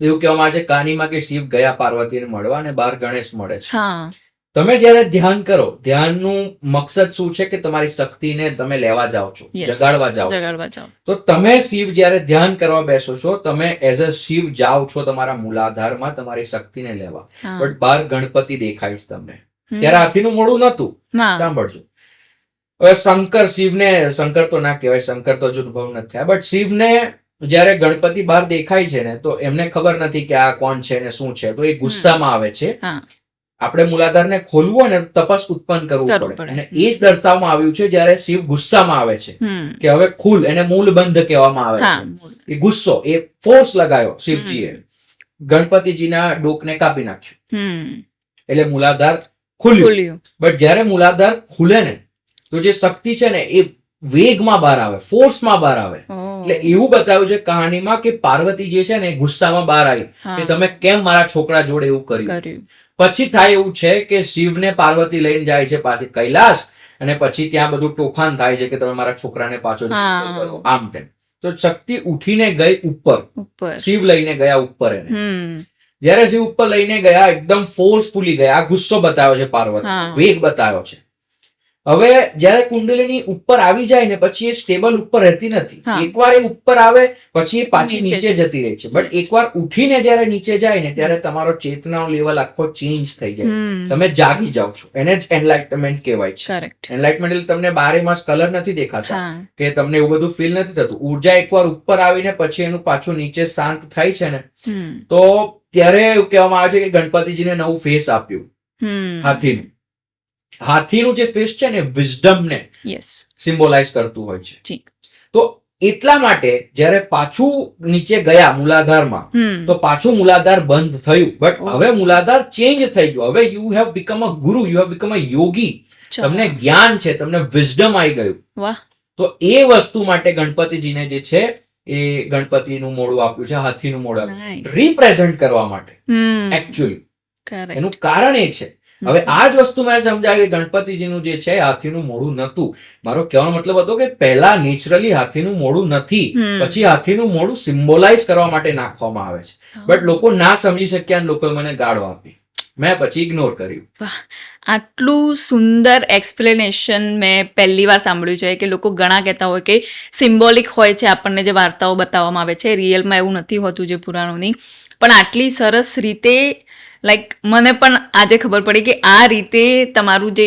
એવું કહેવામાં આવે છે કહાનીમાં કે શિવ ગયા પાર્વતીને મળવા અને બહાર ગણેશ મળે છે. તમે જયારે ધ્યાન કરો, ધ્યાનનું મકસદ શું છે કે તમારી શક્તિને તમે લેવા જાઓ છો, જગાડવા જાઓ છો. તો તમે શિવ જયારે ધ્યાન કરવા બેસો છો, તમે એઝ અ શિવ જાઓ છો તમારા મૂલાધારમાં તમારી શક્તિને લેવા, બટ બહાર ગણપતિ દેખાઈશ તમને. ત્યારે હાથીનું મોઢું નતું, સાંભળજો. હવે શંકર, શિવને, શંકર તો ના કહેવાય, શંકર તો હજુ ઉદ્ભવ નથી થયા, બટ શિવને જયારે ગણપતિ બહાર દેખાય છે ને, તો એમને ખબર નથી કે આ કોણ છે ને શું છે, તો એ ગુસ્સામાં આવે છે. આપણે મૂલાધારને ખોલવું અને તપસ ઉત્પન્ન કરવું પડે, અને એ જ દર્શાવવામાં આવ્યું છે જયારે શિવ ગુસ્સામાં આવે છે કે હવે ખુલ, એને મૂળ બંધ કહેવામાં આવે છે. એ ગુસ્સો, એ ફોર્સ લગાયો શિવજીએ, ગણપતિજીના ડોકને કાપી નાખ્યું, એટલે મૂલાધાર ખુલ્યું. બટ જયારે મૂલાધાર ખુલે ને, તો જે શક્તિ છે ને એ વેગમાં બહાર આવે, ફોર્સમાં બહાર આવે. એટલે એવું બતાવ્યું છે કહાનીમાં કે પાર્વતી જે છે ને એ ગુસ્સામાં બહાર આવી કે તમે કેમ મારા છોકરા જોડે એવું કર્યું. પછી થાય એવું છે કે શિવને પાર્વતી લઈને જાય છે પાછી કૈલાસ, અને પછી ત્યાં બધું તોફાન થાય છે કે તમે મારા છોકરાને પાછો કરો, આમ તેમ. તો શક્તિ ઉઠીને ગઈ ઉપર, શિવ લઈને ગયા ઉપર એને. જયારે શિવ ઉપર લઈને ગયા, એકદમ ફોર્સફુલી ગયા, ગુસ્સો બતાવ્યો છે પાર્વતી, વેગ બતાવ્યો છે. હવે જયારે કુંડલિની ઉપર આવી જાય ને, પછી એ સ્ટેબલ ઉપર રહેતી નથી. એકવાર એ ઉપર આવે પછી એ પાછી નીચે જતી રહે છે, બટ એકવાર ઉઠીને જયારે નીચે જાય ને, ત્યારે તમારો ચેતનાનો લેવલ આખો ચેન્જ થઈ જાય, તમે જાગી જાઓ છો. એને જ એનલાઇટમેન્ટ કહેવાય છે. એનલાઇટમેન્ટ એટલે તમને 12 માસ કલર નથી દેખાતા, કે તમને એવું બધું ફીલ નથી થતું. ઉર્જા એકવાર ઉપર આવીને પછી એનું પાછું નીચે શાંત થાય છે ને, તો ત્યારે એવું કહેવામાં આવે છે કે ગણપતિજીને નવું ફેસ આપ્યું, હાથીનું. હાથીનું જે ફેસ છે ને, વિઝડમ ને સિમ્બોલાઇઝ કરતું હોય છે. તો એટલા માટે જયારે પાછું નીચે ગયા મૂલાધારમાં, તો પાછું મૂલાધાર બંધ થયું, બટ હવે મૂલાધાર ચેન્જ થઈ ગયું. હવે યુ હેવ બીકમ અ ગુરુ, યુ હેવ બીકમ અ યોગી. તમને જ્ઞાન છે, તમને વિઝડમ આવી ગયું. તો એ વસ્તુ માટે ગણપતિજીને જે છે એ ગણપતિનું મોઢું આપ્યું છે, હાથીનું મોઢું આપ્યું, રિપ્રેઝન્ટ કરવા માટે. એકચ્યુઅલી એનું કારણ એ છે. હવે આ જ વસ્તુ મેં સમજાવી કે ગણપતિજીનું જે છે હાથીનું મોઢું નતું. મારો કહેવાનો મતલબ હતો કે પહેલા નેચરલી હાથીનું મોઢું નથી, પછી હાથીનું મોઢું સિમ્બોલાઇઝ કરવા માટે નાખવામાં આવે છે. બટ લોકો ના સમજી શક્યા, લોકો મને ગાળો આપી, મેં પછી ઇગ્નોર કર્યું. આટલું સુંદર એક્સપ્લેનેશન મેં પહેલી વાર સાંભળ્યું છે કે લોકો ઘણા કહેતા હોય કે સિમ્બોલિક હોય છે, આપણને જે વાર્તાઓ બતાવવામાં આવે છે, રિયલમાં એવું નથી હોતું જે પુરાણોની. પણ આટલી સરસ રીતે લાઈક મને પણ આજે ખબર પડી કે આ રીતે તમારું જે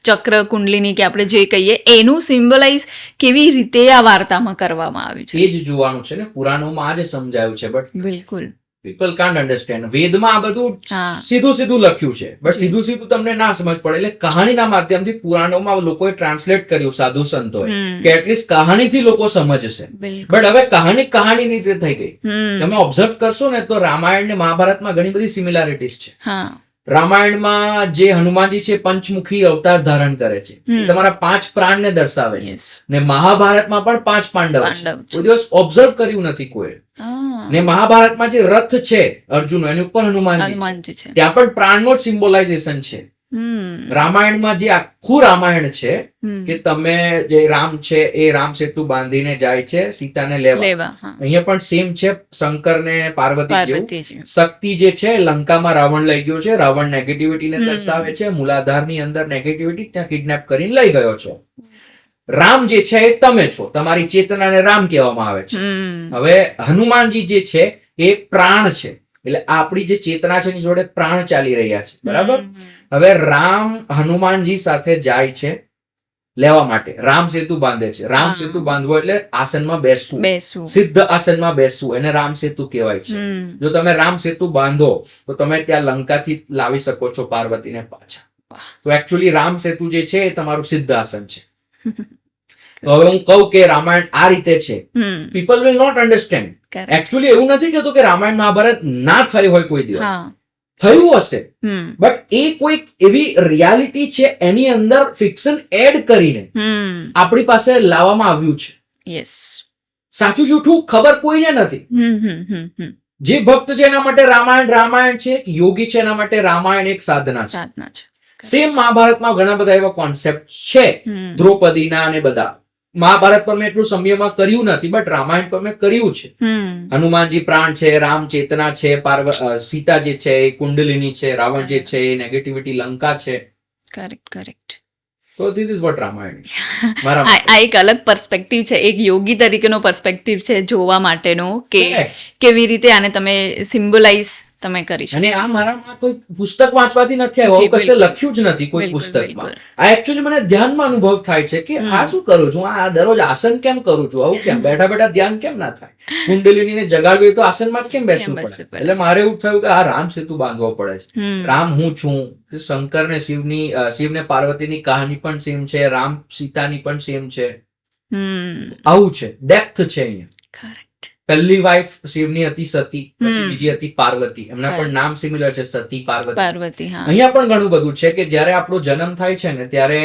ચક્ર કુંડલીની કે આપણે જે કહીએ એનું સિમ્બોલાઇઝ કેવી રીતે આ વાર્તામાં કરવામાં આવ્યું છે, એ જ જોવાનું છે ને. પુરાણોમાં આ જ સમજાયું છે, બટ બિલકુલ પીપલ કાન્ટ અન્ડરસ્ટેન્ડ. વેદમાં આ બધું હા. સીધું લખ્યું છે, બટ સીધું તમને ના સમજ પડે, એટલે કહાણીના માધ્યમથી પુરાણોમાં લોકોએ ટ્રાન્સલેટ કર્યું, સાધુ સંતોએ, કે એટલીસ્ટ કહાણીથી લોકો સમજશે. બિલકુલ. બટ હવે કહાણીની રીતે થઈ ગઈ. હમ. તમે ઓબ્ઝર્વ કરશો ને તો રામાયણ ને મહાભારતમાં ઘણી બધી સિમિલારિટીઝ છે. હા. રામાયણમાં જે હનુમાનજી છે પંચમુખી અવતાર ધારણ કરે છે, એ તમારા 5 પ્રાણને દર્શાવે છે. Yes. ને મહાભારતમાં પણ 5 પાંડવ છે. પાંડવ છે. કોઈ દિવસ ઓબ્ઝર્વ કર્યું નથી કોઈ. હા. ને મહાભારતમાં જે રથ છે અર્જુન, એની ઉપર હનુમાનજી છે. હનુમાનજી છે. ત્યાં પણ પ્રાણનો જ સિમ્બોલાઇઝેશન છે. હમ. રામાયણમાં જે આખું રામાયણ છે હમ. કે તમે જે રામ છે એ રામ સેતુ બાંધીને જાય છે સીતાને લેવા. લેવા. હા. અહીંયા પણ સેમ છે, શંકર ને પાર્વતી જેવું. પાર્વતીજી. શક્તિ જે છે લંકામાં રાવણ લઈ ગયો છે, રાવણ નેગેટિવિટીને હમ. દર્શાવે છે, મૂલાધારની અંદર નેગેટિવિટી, ત્યાં કિડનેપ કરીને લઈ ગયો છો. રામ જે છે એ તમે છો, તમારી ચેતનાને રામ કહેવામાં આવે છે. હમ. હવે હનુમાનજી જે છે એ પ્રાણ છે, એટલે આપણી જે ચેતના છે એની જોડે પ્રાણ ચાલી રહ્યા છે, બરાબર. હવે રામ હનુમાનજી સાથે જાય છે લેવા માટે, રામ સેતુ બાંધે છે. રામ હા. સેતુ બાંધવો એટલે આસનમાં બેસવું, બેસવું. સિદ્ધ આસનમાં બેસવું, એને રામ સેતુ કહેવાય છે. હમ. જો તમે રામ સેતુ બાંધો તો તમે ત્યાં લંકાથી લાવી શકો છો પાર્વતીને પાછા. તો એકચ્યુઅલી રામ સેતુ જે છે એ તમારું સિદ્ધ આસન છે. તો હવે હું કહું કે રામાયણ આ રીતે છે, hmm. People will not understand. Correct. Actually એવું નથી કહેતો કે રામાયણ મહાભારત ના થઈ હોય કોઈ દિવસ, હા. થયું હશે, હમ. બટ એ કોઈક એવી રિયાલિટી છે એની અંદર ફિક્શન એડ કરીને હમ. આપણી પાસે લાવવામાં આવ્યું છે. યસ. સાચું જૂઠું ખબર કોઈને નથી. હમ. હમ. હમ. હમ. જે ભક્ત છે એના માટે રામાયણ છે, યોગી છે એના માટે રામાયણ એક સાધના છે. સાધના છે. સેમ મહાભારતમાં ઘણા બધા એવા કોન્સેપ્ટ છે, હમ. દ્રૌપદીના અને બધા. મહાભારત પર મેં એટલું સમયમાં કર્યું નથી, બટ રામાયણ પર મેં કર્યું છે. હમ. હનુમાનજી પ્રાણ છે, રામ ચેતના છે, સીતા જે છે એ કુંડલિની છે, રાવણ જે છે એ નેગેટિવિટી લંકા છે. કરેક્ટ. કરેક્ટ. તો this is what Ramayana is. મારા આ આ એક અલગ પર્સપેક્ટિવ છે, એક યોગી તરીકેનો પર્સપેક્ટિવ છે જોવા માટેનો, કે Correct. કેવી રીતે આને તમે સિમ્બોલાઇઝ તમે કરી શકો. અને આ મારામાં કોઈ પુસ્તક વાંચવાથી નથી આવ્યું, જી, આવું કશે બિલકુલ. લખ્યું જ નથી કોઈ બિલકુલ, પુસ્તકમાં. બિલકુલ. આ એકચ્યુઅલી મને ધ્યાનમાં અનુભવ થાય છે કે આ શું કરું છું, આ દરરોજ આસન કેમ કરું છું, આવું કેમ બેઠા બેઠા ધ્યાન કેમ ના થાય, કુંડલિનીને જગાડવી હોય તો આસનમાં જ કેમ બેસવું બેસવું પડે. પડે. એટલે મારે એવું થયું કે આ રામ સેતુ બાંધવો પડે છે. હમ. રામ હું છું, શંકર ને શિવ ને પાર્વતીની કહાની પણ સેમ છે, રામ સીતાની પણ સેમ છે. હમ. આવું છે, ડેપ્થ છે અહીંયા. Correct. પહેલી વાઇફ શિવની હતી સતી, પછી હમ. બીજી હતી પાર્વતી. એમના પણ Correct. નામ સિમિલર છે, સતી પાર્વતી. પાર્વતી. હા. અહીંયા પણ ઘણું બધું છે કે જ્યારે આપણો જન્મ થાય છે ને ત્યારે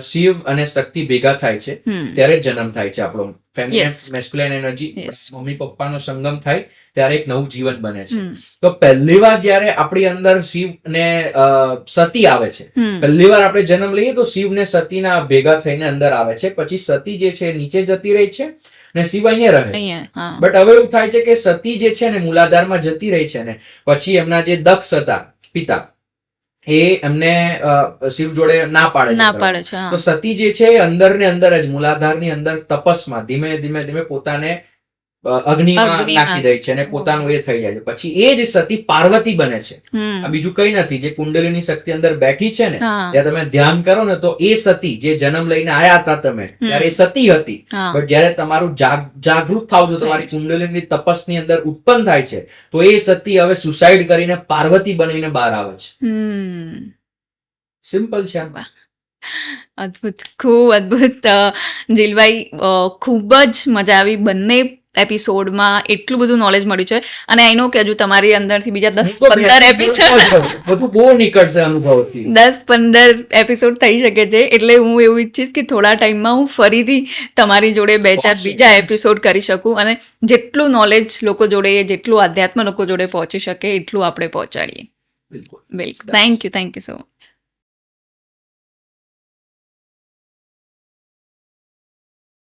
શિવ અને શક્તિ ભેગા થાય છે, હમ. ત્યારે જ જન્મ થાય છે આપણો. Feminine Yes. Masculine energy, Yes. Mummy પપ્પાનો સંગમ થાય ત્યારે એક નવું જીવન બને છે. હમ. તો પહેલી વાર જ્યારે આપણી અંદર શિવ ને સતી આવે છે, હમ. પહેલી વાર આપણે જન્મ લઈએ તો શિવ ને સતીના ભેગા થઈને અંદર આવે છે. પછી સતી જે છે એ નીચે જતી રહી છે ને શિવ અહીંયા રહે છે. અહીંયા. હા. બટ હવે એવું થાય છે કે સતી જે છે ને મૂલાધારમાં જતી રહી છે ને, પછી એમના જે દક્ષ હતા પિતા, એ એમને શિવ જોડે ના પાડે છે ના કરવા. પાડે છે. હા. તો સતી જે છે એ અંદર ને અંદર જ મૂલાધારની અંદર તપસમાં ધીમે ધીમે પોતાને અગ્નિમાં અગ્નિમાં. નાખી દે છે અને પોતાનું એ થઈ જાય છે. પછી એ જ સતી પાર્વતી બને છે. હમ. આ બીજું કઈ નથી. જે કુંડલીની શક્તિ અંદર બેઠી છે ને, હા. ત્યાં તમે ધ્યાન કરો ને તો એ સતી જે જન્મ લઈને આયા હતા તમે, ત્યારે એ સતી હતી. હા. બટ જ્યારે તમારું જાગૃત થાવ છો, તમારી કુંડલીની તપસની અંદર ઉત્પન્ન થાય છે, તો એ સતી હવે સુસાઇડ કરીને પાર્વતી બનીને બહાર આવે છે. હમ. સિમ્પલ છે આમ. અદ્ભુત, ખૂબ અદ્ભુત. જીલભાઈ, ખૂબ જ મજા આવી બંને એપિસોડમાં. એટલું બધું નોલેજ મળ્યું છે, અને આઈ નો કે હજુ તમારી અંદરથી બીજા 10-15 એપિસોડ બધું બહુ નીકળશે અનુભવથી. 10-15 એપિસોડ થઈ શકે છે. એટલે હું એવું ઈચ્છીશ કે થોડા ટાઈમમાં હું ફરીથી તમારી જોડે 2-4 બીજા એપિસોડ કરી શકું, અને જેટલું નોલેજ લોકો જોડે, જેટલું આધ્યાત્મ લોકો જોડે પહોંચી શકે એટલું આપણે પહોંચાડીએ. બિલકુલ. બિલકુલ. Thank you so much.